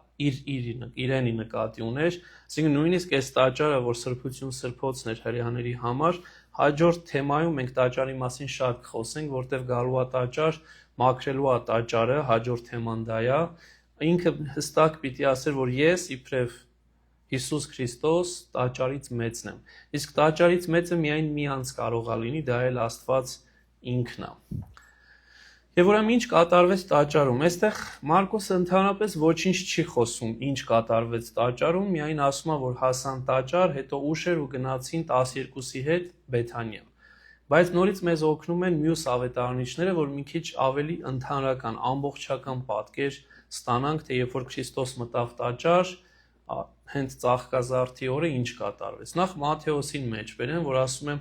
իրենի նկատի ուներ, այսինքն նույնիսկ այս տաճարը, որ սրբություն սրբոցն էր հրեաների համար, հաջորդ թեմայում մենք տաճարի մասին շատ կխոսենք, որտեղ գալու է տաճար, մաքրելու է տաճարը, հաջորդ թեման դա է, ինքը հստակ պիտի ասեր, որ ես իբրև Հիսուս Քրիստոս տաճարից մեծն եմ։ Իսկ տաճարից մեծը միայն մի անձ կարող է լինի, դա էլ Աստված ինքն է։ Եվ ուրեմն ինչ կատարվեց տաճարում։ Այստեղ Մարկոսը ընդհանրապես ոչինչ չի խոսում, ինչ կատարվեց տաճարում, միայն ասում է, որ հասան տաճար, հետո ուշ էր ու գնացին 12-ի հետ Բեթանիա։ Բայց նորից մեզ օգնում են մյուս ավետարանիչները, որ մի քիչ ավելի ընդհանրական, ամբողջական պատկեր ստանանք, թե երբ որ Քրիստոս մտավ տաճար, հենց ծաղկազարդի օրը ինչ կատարվեց։ Նախ Մատթեոսին մեջ բերեն, որ ասում է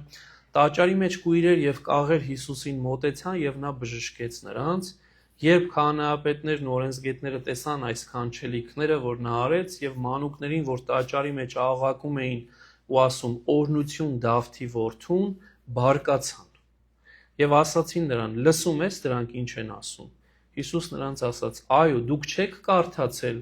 տաճարի մեջ կույրեր եւ կաղեր Հիսուսին մոտեցան եւ նա բժշկեց նրանց, երբ քահանայապետներն ու օրենսգետները տեսան այս քանչելիքները, որ նա արեց եւ մանուկներին, որ տաճարի մեջ աղաղակում էին ու ասում օրնություն Դավթի որդուն բարկացան եւ ասացին նրան լսում ես դրանք ինչ են ասում Հիսուս նրանց ասաց այո դուք չեք կարդացել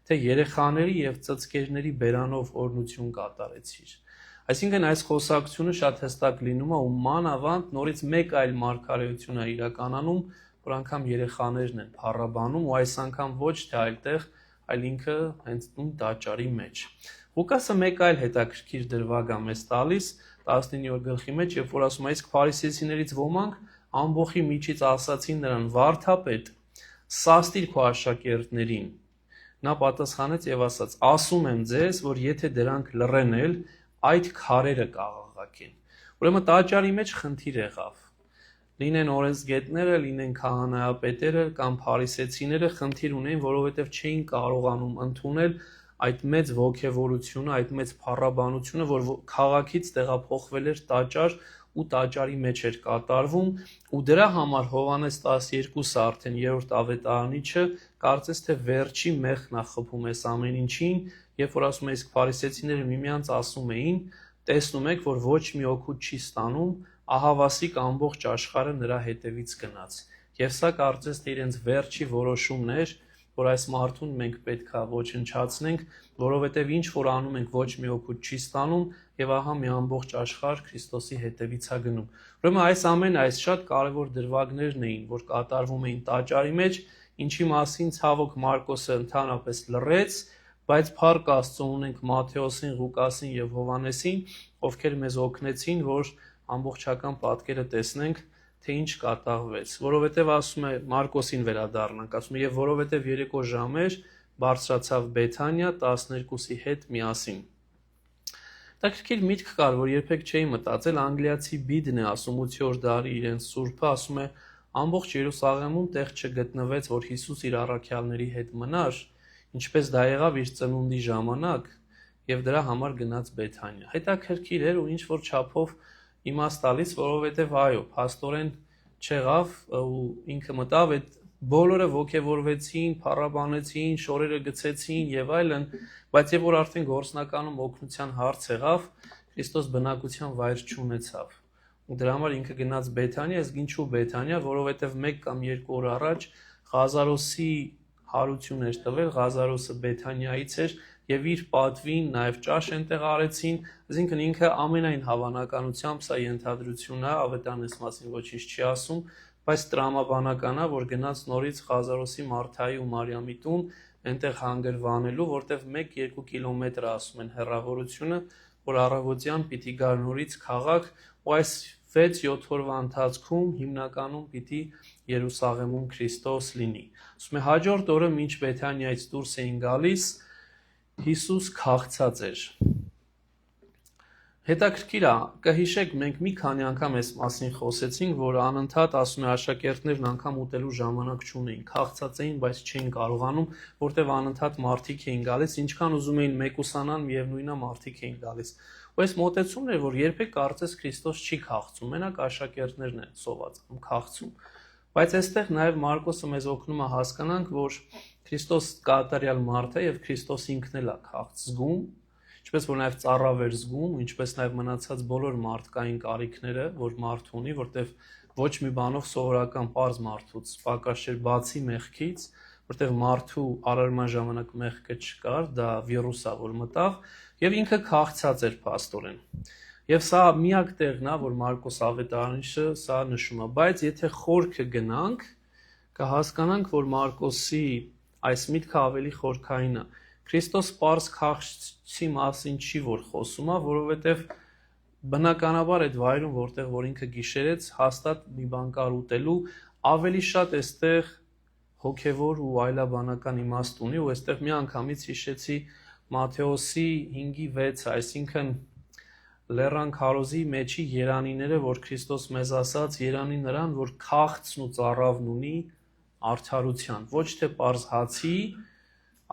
թե երեխաների եւ ծծկերների բերանով օրնություն կատարեցիր Այսինքն այս խոսակցությունը շատ հստակ լինում է ու մանավանդ նորից մեկ այլ մարգարեություն է իրականանում, որ անգամ երեխաներն են փառաբանում ու այս անգամ ոչ թե այլտեղ, այլ ինքը հենց նույն տաճարի մեջ։ Ղուկասը մեկ այլ հետաքրքիր դրվագ է մեզ տալիս 19-րդ գլխի մեջ, երբ որ ասում է, իսկ փարիսեցիներից ոմանք ամբողջի միջից ասացին նրան վարդապետ, սաստիր քո աշակերտներին։ Նա պատասխանեց եւ ասաց. ասում եմ ձեզ, որ եթե դրանք լռեն էլ այդ քարերը կաղաղակեն։ Ուրեմն տաճարի մեջ խնդիր եղավ։ Լինեն օրենսգետները, լինեն քահանայապետերը կամ փարիսեցիները խնդիր ունեն, որովհետև չէին կարողանում ընդունել այդ մեծ ոգևորությունը, այդ մեծ փառաբանությունը, որ քաղաքից տեղափոխվել էր տաճար ու տաճարի մեջ էր կատարվում, ու դրա համար Հովհաննես 12-ը արդեն 3-րդ ավետարանիչը կարծես թե վերջի մեղքն է խփում այս ամեն ինչին, երբ որ ասում է իսկ փարիսեցիները միմյանց ասում էին, տեսնում եք, որ ոչ մի օգուտ չի ստանում, ահավասիկ ամբողջ աշխարհը նրա հետևից գնաց։ Եվ սա կարծես թե իրենց վերջի որոշումն էր, որ այս մարդուն մենք պետք է ոչնչացնենք, որովհետև ինչ որ անում ենք ոչ մի օգուտ չի ստանում եւ ահա մի ամբողջ աշխարհ Քրիստոսի հետևից է գնում։ Ուրեմն այս ամենը այս շատ կարևոր դրվագներն էին, որ կատարվում էին տաճարի մեջ, ինչի մասին ցավոք Մարկոսը ընդհանրապես լռեց, բայց փառք Աստծո ունենք Մատթեոսին, Ղուկասին եւ Հովհաննեսին, ովքեր մեզ օգնեցին, որ ամբողջական պատկերը տեսնենք, թե ինչ կատարվեց, որովհետև ասում է Մարկոսին վերադառնանք, ասում է եւ որովհետև երեկո ժամ էր, բարձրացավ Բեթանիա 12-ի հետ միասին։ Տակրկիր միտք կար, որ երբեք չէի մտածել, անգլիացի Բիդն է ասում 8-րդ դարի իրենց սուրբը, ասում է ամբողջ Երուսաղեմում տեղ չգտնվեց, որ Հիսուս իր առաքյալների հետ մնար, ինչպես դա եղավ իր ծնունդի ժամանակ, եւ դրա համար գնաց Բեթանիա։ Հետաքրքիր էր ու ինչ որ չափով իմաստ տալիս, որովհետև այո, փաստորեն չեղավ ու ինքը մտավ այդ բոլորը ոգևորվեցին, փառաբանեցին, շորերը գցեցին եւ այլն, բայց երբ որ արդեն գործնականում օգնության հարց եղավ, Քրիստոս բնակության վայր չունեցավ։ Ու դրա համար ինքը գնաց Բեթանիա, իսկ ինչու Բեթանիա, որովհետև 1 կամ 2 օր առաջ Ղազարոսի հարություն էր տվել, Ղազարոսը Բեթանիայից էր եւ իր պատվին նաեւ ճաշ այնտեղ արեցին, այսինքն ինքը ամենայն հավանականությամբ սա ենթադրություն է, ավետարանես մասին ոչինչ չի ասում, բայց տրամաբանական է, որ գնաց նորից Ղազարոսի Մարթայի ու Մարիամի տուն, այնտեղ հանգրվանելու, որտեղ 1-2 կիլոմետր ասում են հեռավորությունը, որ առավոտյան պիտի գար նորից քաղաք, ու այս 6-7 օրվա ընթացքում հիմնականում պիտի Երուսաղեմում Քրիստոս լինի։ Ասում է հաջորդ օրը մինչ Բեթանիայից դուրս էին գալիս, Հիսուս քաղցած էր։ Հետաքրքիր է, կհիշեք մենք մի քանի անգամ այս մասին խոսեցինք, որ անընդհատ ասում է աշակերտներն անգամ ուտելու ժամանակ չունեին, քաղցած էին, բայց չէին կարողանում, որտեղ անընդհատ մարդիկ էին գալիս, ինչքան ուզում էին մեկուսանան, միևնույնն է մարդիկ էին գալիս։ Ու այս մոտեցումն էր, որ երբեք կարծես Քրիստոս չի քաղցում, մենակ աշակերտներն են սովածում, քաղցում։ Բայց այստեղ նաև Մարկոսը մեզ օգնում է հասկանանք, որ Քրիստոս կատարյալ մարդ է եւ Քրիստոս ինքն էլ է քաղց զգում, ինչպես որ նաև ծառավ էր զգում, ինչպես նաև մնացած բոլոր մարդկային կարիքները, որ մարդ ունի, որտեղ ոչ մի բանով սովորական པարզ մարդուց պակաս չէր բացի մեղքից, որտեղ մարդու արարման ժամանակ մեղքը չկար, դա վիրուսա որ մտավ եւ ինքը քաղցած էր փաստորեն։ Եվ սա միակ տեղն է, որ Մարկոս ավետարանիչը սա նշում է, բայց եթե խորքը գնանք, կհասկանանք, որ Մարկոսի այս միտքը ավելի խորքային է։ Քրիստոս պարզ քաղցի մասին չի որ խոսում է, որովհետև բնականաբար այդ վայրում, որտեղ որ ինքը գիշերեց, հաստատ մի բան կար ուտելու, ավելի շատ այստեղ հոգևոր ու այլաբանական իմաստ ունի, ու այստեղ մի անգամից հիշեցի Մատթեոսի 5:6, այսինքն Լեռան քարոզի մեջի երանիները, որ Քրիստոս մեզ ասաց, երանի նրան, որ քաղցն ու ծառավն ունի արդարության, ոչ թե պարզ հացի,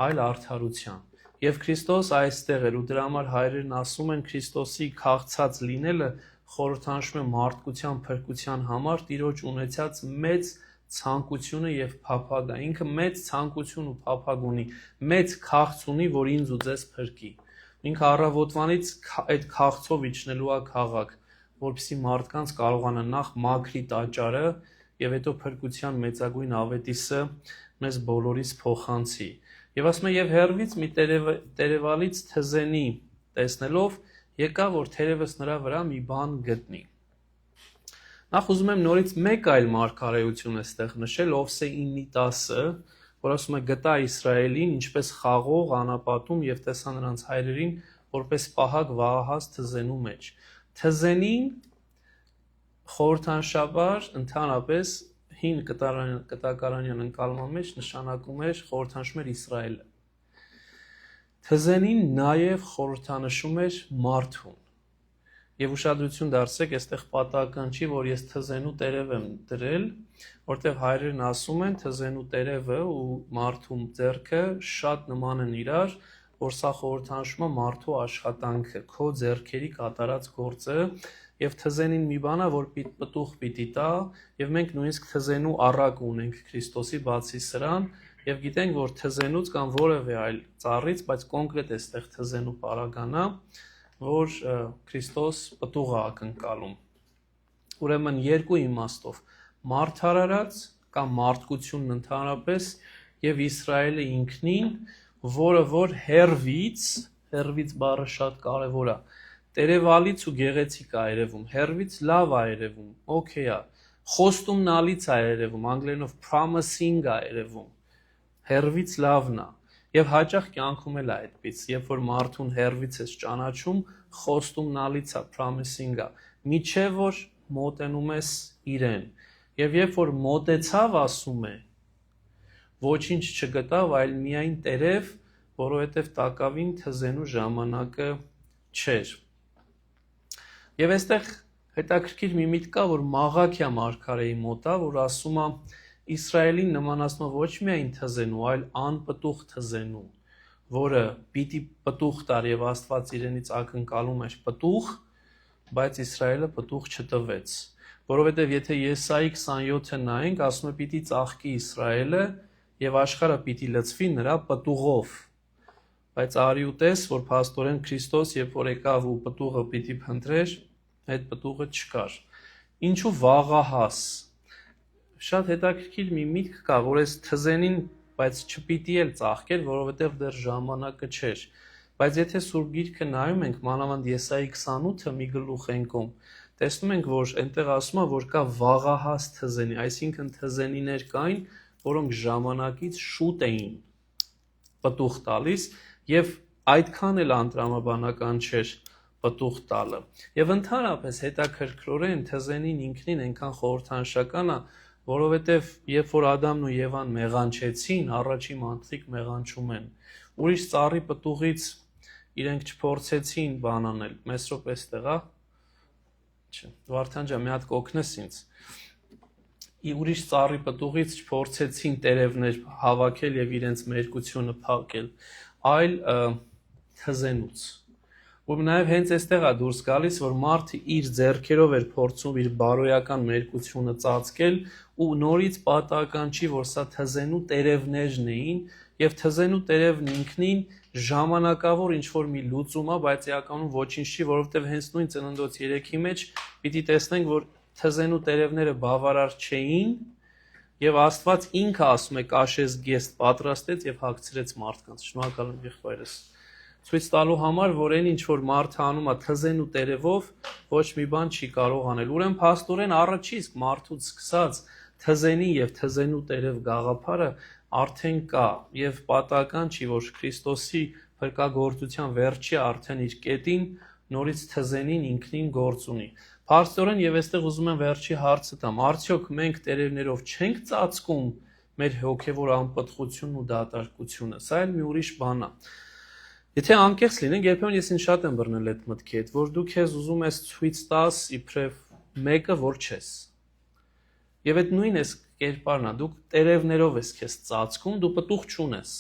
այլ արդարության։ Եվ Քրիստոս այստեղ էր, ու դրա համար հայրերն ասում են Քրիստոսի քաղցած լինելը խորհրդանշում է մարդկության փրկության համար Տիրոջ ունեցած մեծ ցանկությունը եւ փափագ է։ Ինքը մեծ ցանկություն ու փափագ ունի, մեծ քաղց ունի, որ ինձ ու ձեզ փրկի։ ինքը առավոտվանից այդ քաղցով իջնելու է քաղաք, որպեսզի մարդկանց կարողանա նախ մաքրի տաճարը եւ հետո փրկության մեծագույն ավետիսը մեզ բոլորիս փոխանցի։ Եվ ասում է եւ հերվից մի տերևալից թզենի տեսնելով եկա որ թերևս նրա վրա մի բան գտնի։ Նախ ուզում եմ նորից մեկ այլ մարգարեություն այստեղ նշել, Ովսեե 9:10, որ ասում է գտա Իսրայելին ինչպես խաղող անապատում եւ տեսա նրանց հայրերին որպես պահակ վահահաս թզենու մեջ։ Թզենին խորհրդանշաբար ընդհանրապես հին կտակարանյան ընկալման մեջ նշանակում էր խորհրդանշում էր Իսրայելը։ Թզենին նաև խորհրդանշում էր մարդուն։ Եվ ուշադրություն դարձրեք, այստեղ պատահական չի, որ ես թզենու տերև եմ դրել, որտեղ հայրերն ասում են թզենու տերևը ու մարդու ձեռքը շատ նման են իրար, որ սա խորհրդանշում է մարդու աշխատանքը, քո ձեռքերի կատարած գործը, եւ թզենին մի բան է, որ պտուղ պիտի տա, եւ մենք նույնիսկ թզենու առակ ունենք Քրիստոսի բացի սրան, եւ գիտենք, որ թզենուց կամ որևէ այլ ծառից, բայց կոնկրետ էստեղ թզենու պարագանա, որ Քրիստոս պտուղ է ակնկալում։ Ուրեմն երկու իմաստով մարդարարած կամ մարդկությունն ընդհանրապես եւ Իսրայելը ինքնին, որը որ հերվից բառը շատ կարեւոր է, տերևալից ու գեղեցիկ է երևում, հերվից լավ է երևում, օքեյ է, խոստումնալից է երևում, անգլերենով promising է երևում, հերվից լավն է։ Եվ հաճախ կյանքում էլ է այդպես, երբ որ մարդուն հերվից ես ճանաչում, խոստումնալից է, promising է, միջև որ մոտենում ես իրեն։ Եվ երբ որ մոտեցավ ասում է, ոչինչ չգտավ, այլ միայն տերև, որովհետև տակավին թզենու ժամանակը չէր։ Եվ այստեղ հետաքրքիր մի միտք կա, որ Մաղաքիա մարգարեի մոտ է, որ ասում է Իսրայելին նմանացնում ոչ միայն թզենու, այլ անպտուղ թզենու, որը պիտի պտուղ տար եւ Աստված իրենից ակնկալում էր պտուղ, բայց Իսրայելը պտուղ չտվեց, որովհետեւ եթե Եսայի 27-ը նայենք, ասում է պիտի ծաղկի Իսրայելը եւ աշխարհը պիտի լցվի նրա պտուղով, բայց արի ու տես, որ փաստորեն Քրիստոս երբ որ եկավ ու պտուղը պիտի փնտրեր, այդ պտուղը չկար։ Ինչու վաղահաս։ Շատ հետաքրքիր մի միտք կա, որ այս թզենին, բայց չպիտի էլ ծաղկեր, որովհետև դեռ ժամանակը չէր։ Բայց եթե Սուրբ Գիրքը նայում ենք, մանավանդ Եսայի 28-ը մի գլուխ ենկում, տեսնում ենք, որ այնտեղ ասում է, որ կա վաղահաս թզենի, այսինքն թզենիներ կային, որոնք ժամանակից շուտ էին պտուղ տալիս եւ այդքան էլ անտրամաբանական չէր պտուղ տալը։ Եվ ընդհանրապես հետաքրքրորեն թզենին ինքնին այնքան խորհրդանշական է, որովհետև երբ որ Ադամն ու Եվան մեղանչեցին, առաջի մարդիկ մեղանչում են։ Ուրիշ ծառի պտուղից իրենք չփորձեցին բան անել, Մեսրոպ էստեղ է։ Չէ, Վարդան ջան, մի հատ կօգնես ինձ։ Ուրիշ ծառի պտուղից չփորձեցին տերևներ հավաքել եւ իրենց մերկությունը փակել, այլ թզենուց։ Որ նաև հենց այստեղ է դուրս գալիս, որ մարդը իր ձեռքերով էր փորձում իր բարոյական մերկությունը ծածկել ու նորից պատահական չի, որ սա թզենու տերևներն էին եւ թզենու տերևն ինքնին ժամանակավոր ինչ-որ մի լուծում է, բայց իրականում ոչինչ չի, որովհետեւ հենց նույն Ծննդոց 3-ի մեջ պիտի տեսնենք, որ թզենու տերևները բավարար չէին եւ Աստված ինքը ասում է կաշես գեստ պատրաստեց եւ հագցրեց մարդկանց։ Շնորհակալ եմ եղբայրս։ Ցույց տալու համար, որ այն ինչ որ մարդը անում է թզենու տերևով, ոչ մի բան չի կարող անել։ Ուրեմն փաստորեն առաջի իսկ մարդուց սկսած թզենի եւ թզենու տերև գաղափարը արդեն կա եւ պատահական չի, որ Քրիստոսի փրկagorցության վերջի արդեն իր կետին նորից թզենին ինքնին գործ ունի։ Փաստորեն եւ այստեղ ուզում եմ վերջի հարցը տամ. արդյոք մենք տերևներով չենք ծածկում մեր հոգեվոր անպտղությունն ու դատարկությունը։ Սա էլ մի ուրիշ բան է։ Եթե անկեղծ լինենք, երբեմն ես ինձ շատ եմ բռնել այդ մտքի հետ, որ դու քեզ ուզում ես ցույց տաս իբրև մեկը, որ չես։ Եվ այդ նույն էս կերպարն է, դու տերևներով ես քեզ ծածկում, դու պտուղ չունես։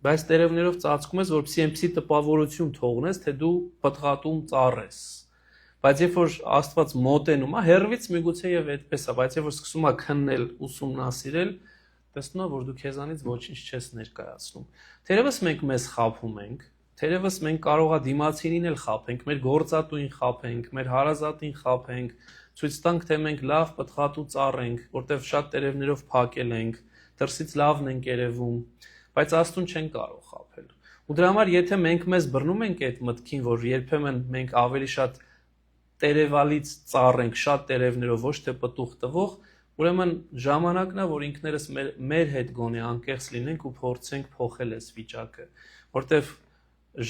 Բայց տերևներով ծածկում ես, որպեսզի այնպեսի տպավորություն թողնես, թե դու պտղատում ծառ ես։ Բայց երբ որ Աստված մոտենում է, հերվից միգուցե եւ այդպես է, բայց երբ որ սկսում է քննել, ուսումնասիրել, տեսնում ես, որ դու քեզանից ոչինչ չես ներկայացնում։ Թերևս մենք մեզ խաբում ենք, Թերևս մենք կարող է դիմացինին էլ խաբենք, մեր գործատուին խաբենք, մեր հարազատին խաբենք, ցույց տանք, թե մենք լավ պտղատու ծառ ենք, որտեղ շատ տերևներով փակել ենք, դրսից լավն ենք երևում, բայց Աստուն չեն կարող խաբել։ Ու դրա համար, եթե մենք մեզ բռնում ենք այդ մտքին, որ երբեմն մենք ավելի շատ տերևալից ծառ ենք, շատ տերևներով, ոչ թե պտուղ տվող, ուրեմն ժամանակն է, որ ինքներս մեր հետ գոնե անկեղծ լինենք ու փորձենք փոխել այս վիճակը, որտեվ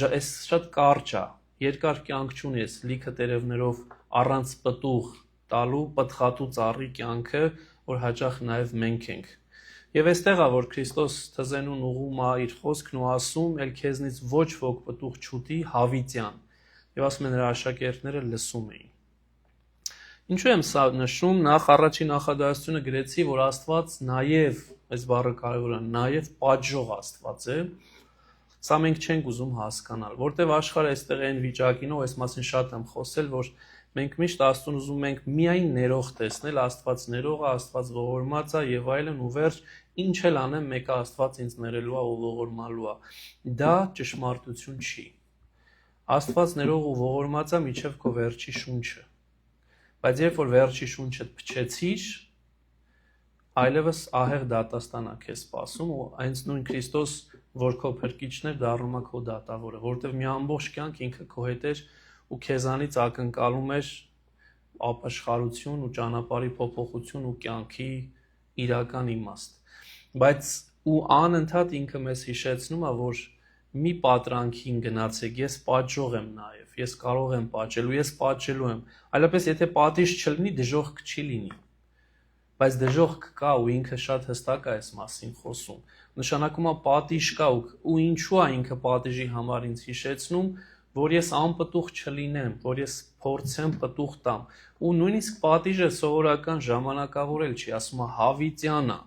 այս շատ կարճ է, երկար կյանք չունի այս լիքը տերևներով առանց պտուղ տալու պտղատու ծառի կյանքը, որ հաճախ նաև մենք ենք։ Եվ այստեղ է, որ Քրիստոս թզենուն ուղղում է իր խոսքն ու ասում, «Էլ քեզնից ոչ ոք պտուղ չուտի հավիտյան», եւ ասում են նրա աշակերտները լսում էին։ Ինչու եմ սա նշում, նախ առաջի նախադասությունը գրեցի, որ Աստված նաև, այս բառը կարևոր է, նաև պատժող Աստված է։ Սա մենք չենք ուզում հասկանալ, որտեվ աշխարհը այստեղ այն վիճակին է, այս մասին շատ եմ խոսել, որ մենք միշտ Աստծուն ուզում ենք միայն ներող տեսնել, Աստված ներող է, Աստված ողորմած է եւ այլն, ու վերջ ինչ էլ անեմ, մեկը Աստված ինձ ներելու է ու ողորմալու է։ Դա ճշմարտություն չի։ Աստված ներող ու ողորմած է միջև քո վերջի շունչը։ Բայց երբ որ վերջի շունչը փչեցիր, այլևս ահեղ դատաստան է քեզ սպասում ու այնց նույն Քրիստոս, որ քո փրկիչն էր, դառնում է քո դատավորը, որովհետև մի ամբողջ կյանք ինքը քո հետ էր ու քեզանից ակնկալում էր ապաշխարություն ու ճանապարհի փոփոխություն ու կյանքի իրական իմաստ։ Բայց ու անընդհատ ինքը մեզ հիշեցնում է, որ մի պատրանքին գնացեք, ես պատժող եմ նաև, ես կարող եմ պատժել ու ես պատժելու եմ, այլապես եթե պատիժ չլինի, դժոխք չի լինի, բայց դժոխք կա ու ինքը շատ հստակ է այս մասին խոսում, նշանակում է պատիժ կա ու ինչու է ինքը պատիժի համար ինձ հիշեցնում, որ ես անպտուղ չլինեմ, որ ես փորձեմ պտուղ տամ, ու նույնիսկ պատիժը սովորական ժամանակավորել չի, ասում է հավիտյան է,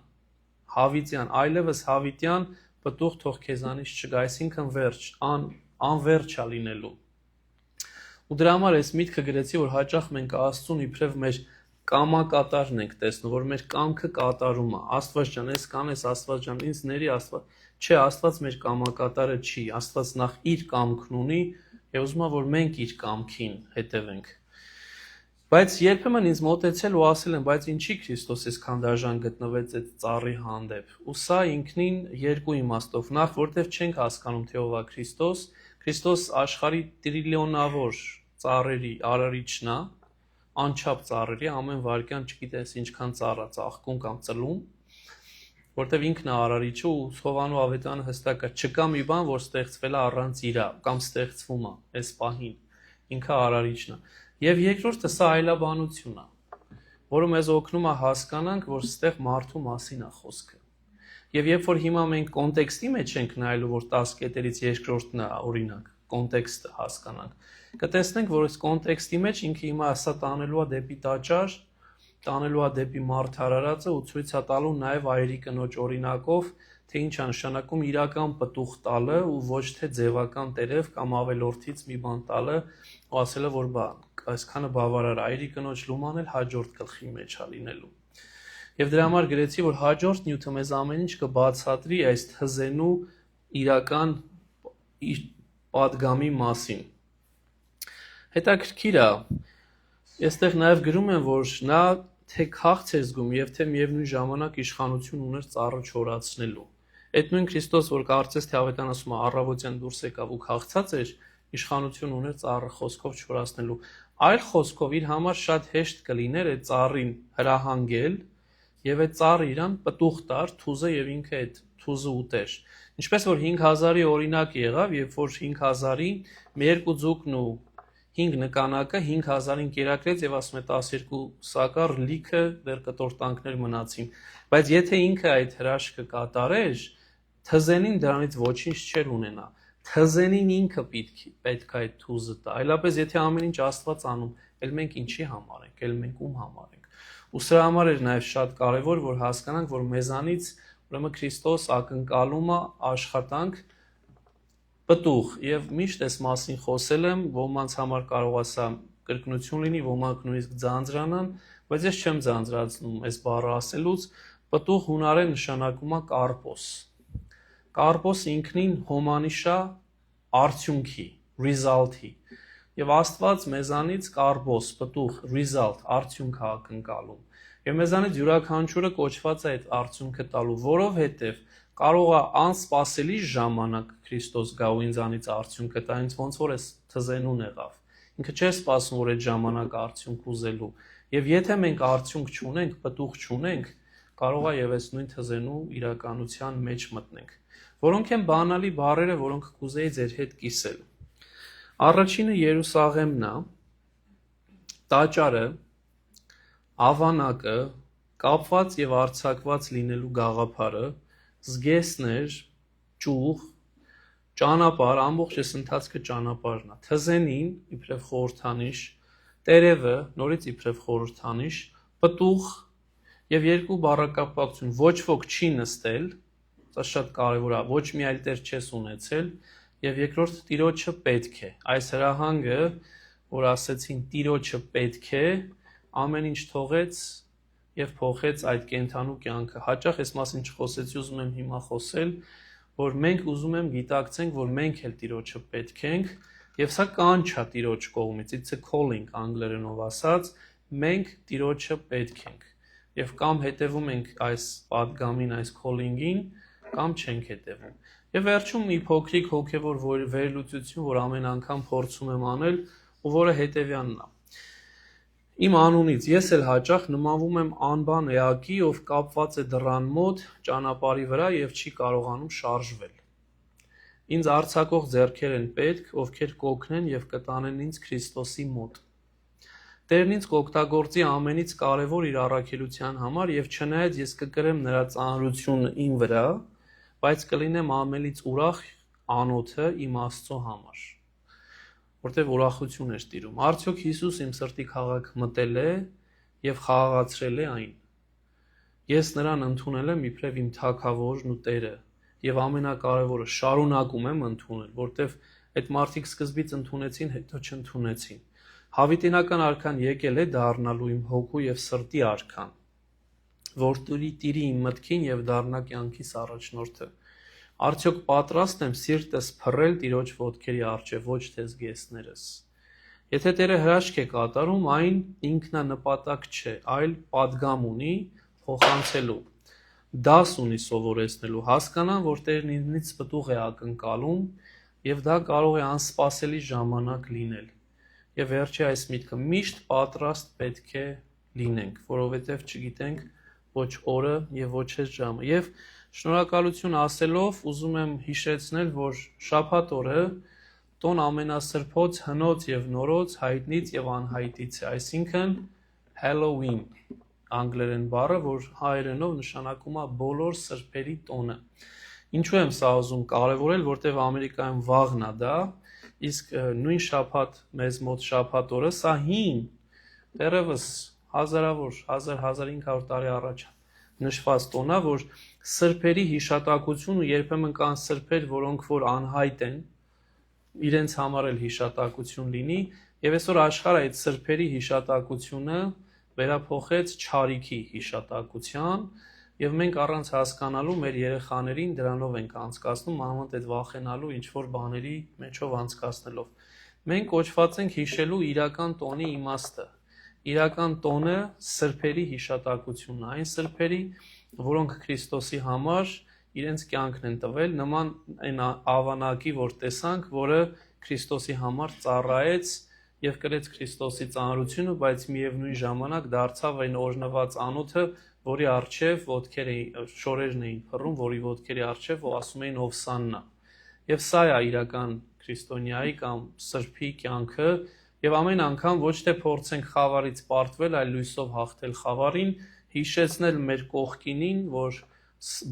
հավիտյան, այլևս հավիտյան պտուղ թող քեզանից չգա, այսինքն վերջ, անվերջ է լինելու։ Ու դրա համար այս միտքը գրեցի, որ հաճախ մենք Աստծուն իբրև մեր կամակատարն ենք տեսնում, որ մեր կամքը կատարում է, Աստված ջան, ես կանես, Աստված ջան, ինձ ների Աստված, չէ, Աստված մեր կամակատարը չի, Աստված նախ իր կամքն ունի եւ ուզում է, որ մենք իր կամքին հետևենք։ Բայց երբեմն ինձ մոտեցել ու ասել են, բայց ինչի Քրիստոս այսքան դաժան գտնվեց այդ ծառի հանդեպ։ Ու սա ինքնին երկու իմաստով։ Նախ, որտեվ չենք հասկանում, թե ով է Քրիստոս։ Քրիստոս աշխարհի տրիլիոնավոր ծառերի արարիչն է, անչափ ծառերի, ամեն վայրկյան չգիտես ինչքան ծառ է ծաղկում կամ ծլում, որտեվ ինքն է արարիչը ու Հովանու ավետարանը հստակ է, չկա մի բան, որ ստեղծվել է առանց իրա կամ ստեղծվում է այս պահին։ Ինքը արարիչն է։ Եվ երկրորդը սա այլաբանություն է, որը մեզ օգնում է հասկանանք, որ ստեղ մարդու մասին է խոսքը։ Եվ երբ որ հիմա մենք կոնտեքստի մեջ ենք նայելու, որ 10 կետերից երկրորդն է, օրինակ, կոնտեքստը հասկանանք, կտեսնենք, որ այս կոնտեքստի մեջ ինքը հիմա սա տանելու է դեպի տաճար, տանելու է դեպի մարդ հարարածը ու ցույց է տալու նաև այրի կնոջ օրինակով, թե ինչ է նշանակում իրական պտուղ տալը ու ոչ թե ձևական տերև կամ ավելորդից մի բան տալը ու ասելը, որ այսքանը բավարար է, այրի կնոջ լուման էլ հաջորդ գլխի մեջ է լինելու։ Եվ դրա համար գրեցի, որ հաջորդ նյութը մեզ ամեն ինչ կբացատրի այս թզենու իրական պատգամի մասին։ Հետաքրքիր է, այստեղ նաև գրում են, որ նա թե քաղց էր զգում եւ թե միևնույն ժամանակ իշխանություն ուներ ծառը չորացնելու։ Այդ նույն Քրիստոս, որ կարծես թե ավետարան ասում է առավոտյան դուրս եկավ ու քաղցած էր, իշխանություն ուներ ծառը խոսքով չորացնելու։ Այլ խոսքով իր համար շատ հեշտ կլիներ այդ ծառին հրահանգել եւ այդ ծառը իրան պտուղ տար, թուզը եւ ինքը այդ թուզը ուտեր։ Ինչպես որ 5000-ի օրինակ եղավ, երբ որ 5000-ին երկու ձուկն ու 5 նկանակը 5000-ին կերակրեց եւ ասում է 12 սակար լիքը դեռ կտորտանքներ մնացին։ Բայց եթե ինքը այդ հրաշքը կատարեր, թզենին դրանից ոչինչ չէր ունենա։ Թզենին ինքը պետք է այդ թուզը տա։ Այլապես եթե ամեն ինչ Աստված անում, ել մենք ինչի համար ենք, ել մենք ում համար ենք։ Ու սրա համար էր նաեւ շատ կարեւոր, որ հասկանանք, որ մեզանից ուրեմն Քրիստոս ակնկալում է աշխատանք պտուղ եւ միշտ այս մասին խոսել եմ, ոմանց համար կարող է սա կրկնություն լինի, ոմանք նույնիսկ ձանձրանան, բայց ես չեմ ձանձրացնում այս բառը ասելուց, պտուղ հունարեն նշանակում է կարպոս։ Կարպոս ինքնին հոմանիշ է արդյունքի, result-ի։ Եվ Աստված մեզանից կարբոս, պտուղ, result, արդյունք է ակնկալում։ Եվ մեզանից յուրաքանչյուրը կոչված է այդ արդյունքը տալու, որովհետև կարող է անսպասելի ժամանակ Քրիստոս գա ու ինձանից արդյունքը տա, ինձ ոնց որ էս թզենուն եղավ։ Ինքը չէր սպասում, որ այդ ժամանակ արդյունք ուզելու։ Եվ եթե մենք արդյունք չունենք, պտուղ չունենք, կարող է եւ այս նույն թզենու իրականության մեջ մտնենք։ Որոնք են բանալի բառերը, որոնք կուզեի ձեր հետ կիսել։ Առաջինը Երուսաղեմն է, տաճարը, ավանակը, կապված եւ արձակված լինելու գաղափարը, զգեստներ, ճյուղ, ճանապարհ, ամբողջ այս ընթացքը ճանապարհն է։ Թզենին իբրև խորհրդանիշ, տերևը նորից իբրև խորհրդանիշ, պտուղ եւ երկու բառակապակցություն, ոչ ոք չի նստել, դա շատ կարեւոր է, ոչ մի այլ տեր չես ունեցել, եւ երկրորդ Տիրոջը պետք է։ Այս հրահանգը, որ ասեցին Տիրոջը պետք է, ամեն ինչ թողեց եւ փոխեց այդ կենթանու կյանքը։ Հաճախ այս մասին չխոսեցի, ուզում եմ հիմա խոսել, որ մենք ուզում եմ գիտակցենք, որ մենք էլ Տիրոջը պետք ենք, եւ սա կանչ է Տիրոջ կողմից, it's a calling անգլերենով ասած, մենք Տիրոջը պետք ենք։ Եվ կամ հետևում ենք այս պատգամին, այս calling-ին, կամ չենք հետևում։ Եվ վերջում մի փոքրիկ հոգեվոր վերլուծություն, որ ամեն անգամ փորձում եմ անել, ու որը հետևյալն է։ Իմ անունից ես էլ հաճախ նմանվում եմ անբան էակի, ով կապված է դռան մոտ, ճանապարհի վրա եւ չի կարողանում շարժվել։ Ինձ արձակող ձեռքեր են պետք, ովքեր կօգնեն եւ կտանեն ինձ Քրիստոսի մոտ։ Տերն ինձ կօգտագործի ամենից կարևոր իր առաքելության համար եւ չնայած ես կկրեմ նրա ծանրությունը իմ վրա, բայց կլինեմ ամենից ուրախ անոթը իմ Աստծո համար, որտեղ ուրախություն էր տիրում։ Արդյոք Հիսուս իմ սրտի քաղաք մտել է եւ խաղաղացրել է այն։ Ես նրան ընդունել եմ իբրև իմ թագավորն ու Տերը եւ ամենակարևորը շարունակում եմ ընդունել, որտեղ այդ մարդիկ սկզբից ընդունեցին, հետո չընդունեցին։ Հավիտենական արքան եկել է դառնալու իմ հոգու եւ սրտի արքան, որ տիրի իմ մտքին եւ դառնա կյանքիս առաջնորդը։ Արդյոք պատրաստ եմ սիրտս փռել Տիրոջ ոտքերի առջև, ոչ թե զգեստներս։ Եթե Տերը հրաշք է կատարում, այն ինքնանպատակ չէ, այլ պատգամ ունի փոխանցելու, դաս ունի սովորեցնելու, հասկանան, որ Տերն ինձնից պտուղ է ակնկալում եւ դա կարող է անսպասելի ժամանակ լինել։ Եվ վերջի այս միտքը միշտ պատրաստ պետք է լինենք, որովհետև չգիտենք ոչ օրը եւ ոչ այս ժամը։ Եվ շնորհակալություն ասելով ուզում եմ հիշեցնել, որ շաբաթ օրը տոն ամենասրբոց հնոց եւ նորոց հայտնից եւ անհայտից է, այսինքն Halloween անգլերեն բառը, որ հայերենով նշանակում է բոլոր սրբերի տոնը։ Ինչու եմ սա ուզում կարևորել, որտեղ Ամերիկայում վաղն է դա, իսկ նույն շաբաթ մեզ մոտ շաբաթ օրը սա հին դեռևս հազարավոր 1500 տարի առաջ նշված տոնա, որ սրբերի հիշատակություն ու երբեմն կան սրբեր, որոնք որ անհայտ են, իրենց համար էլ հիշատակություն լինի, եւ այսօր աշխարհը այդ սրբերի հիշատակությունը վերափոխեց չարիքի հիշատակության, եւ մենք առանց հասկանալու մեր երեխաներին դրանով ենք անցկացնում, մանավանդ այդ վախենալու ինչ որ բաների մեջով անցկացնելով։ Մենք կոչված ենք հիշելու իրական տոնի իմաստը։ Իրական տոնը սրբերի հիշատակությունն է, այն սրբերի, որոնք Քրիստոսի համար իրենց կյանքն են տվել, նման այն ավանակի, որ տեսանք, որը Քրիստոսի համար ծառայեց եւ կրեց Քրիստոսի ծանրությունը, բայց միևնույն ժամանակ դարձավ այն օրնված անոթը, որի առջև շորերն էին փռում, որի ոտքերի առջև ու ասում էին Օվսաննա։ Եվ սա է իրական քրիստոնյայի կամ սրբի կյանքը, եւ ամեն անգամ ոչ թե փորձենք խավարից պարտվել, այլ լույսով հաղթել խավարին, հիշեցնել մեր կողքինին, որ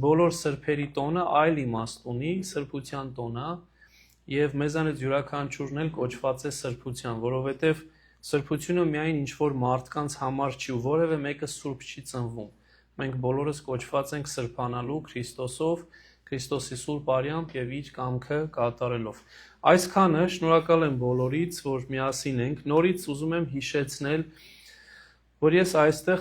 բոլոր սրբերի տոնը այլ իմաստ ունի, սրբության տոնը, եւ մեզանից յուրաքանչյուրն էլ կոչված է սրբության, որովհետեւ սրբությունը միայն ինչ որ մարդկանց համար չի ու որևէ մեկը սուրբ չի ծնվում։ Մենք բոլորս կոչված ենք սրբանալու Քրիստոսով, Քրիստոսի սուրբ արյամբ եւ իր կամքը կատարելով։ Այսքանը շնորհակալ եմ բոլորից, որ միասին ենք։ Նորից ուզում եմ հիշեցնել, որ ես այստեղ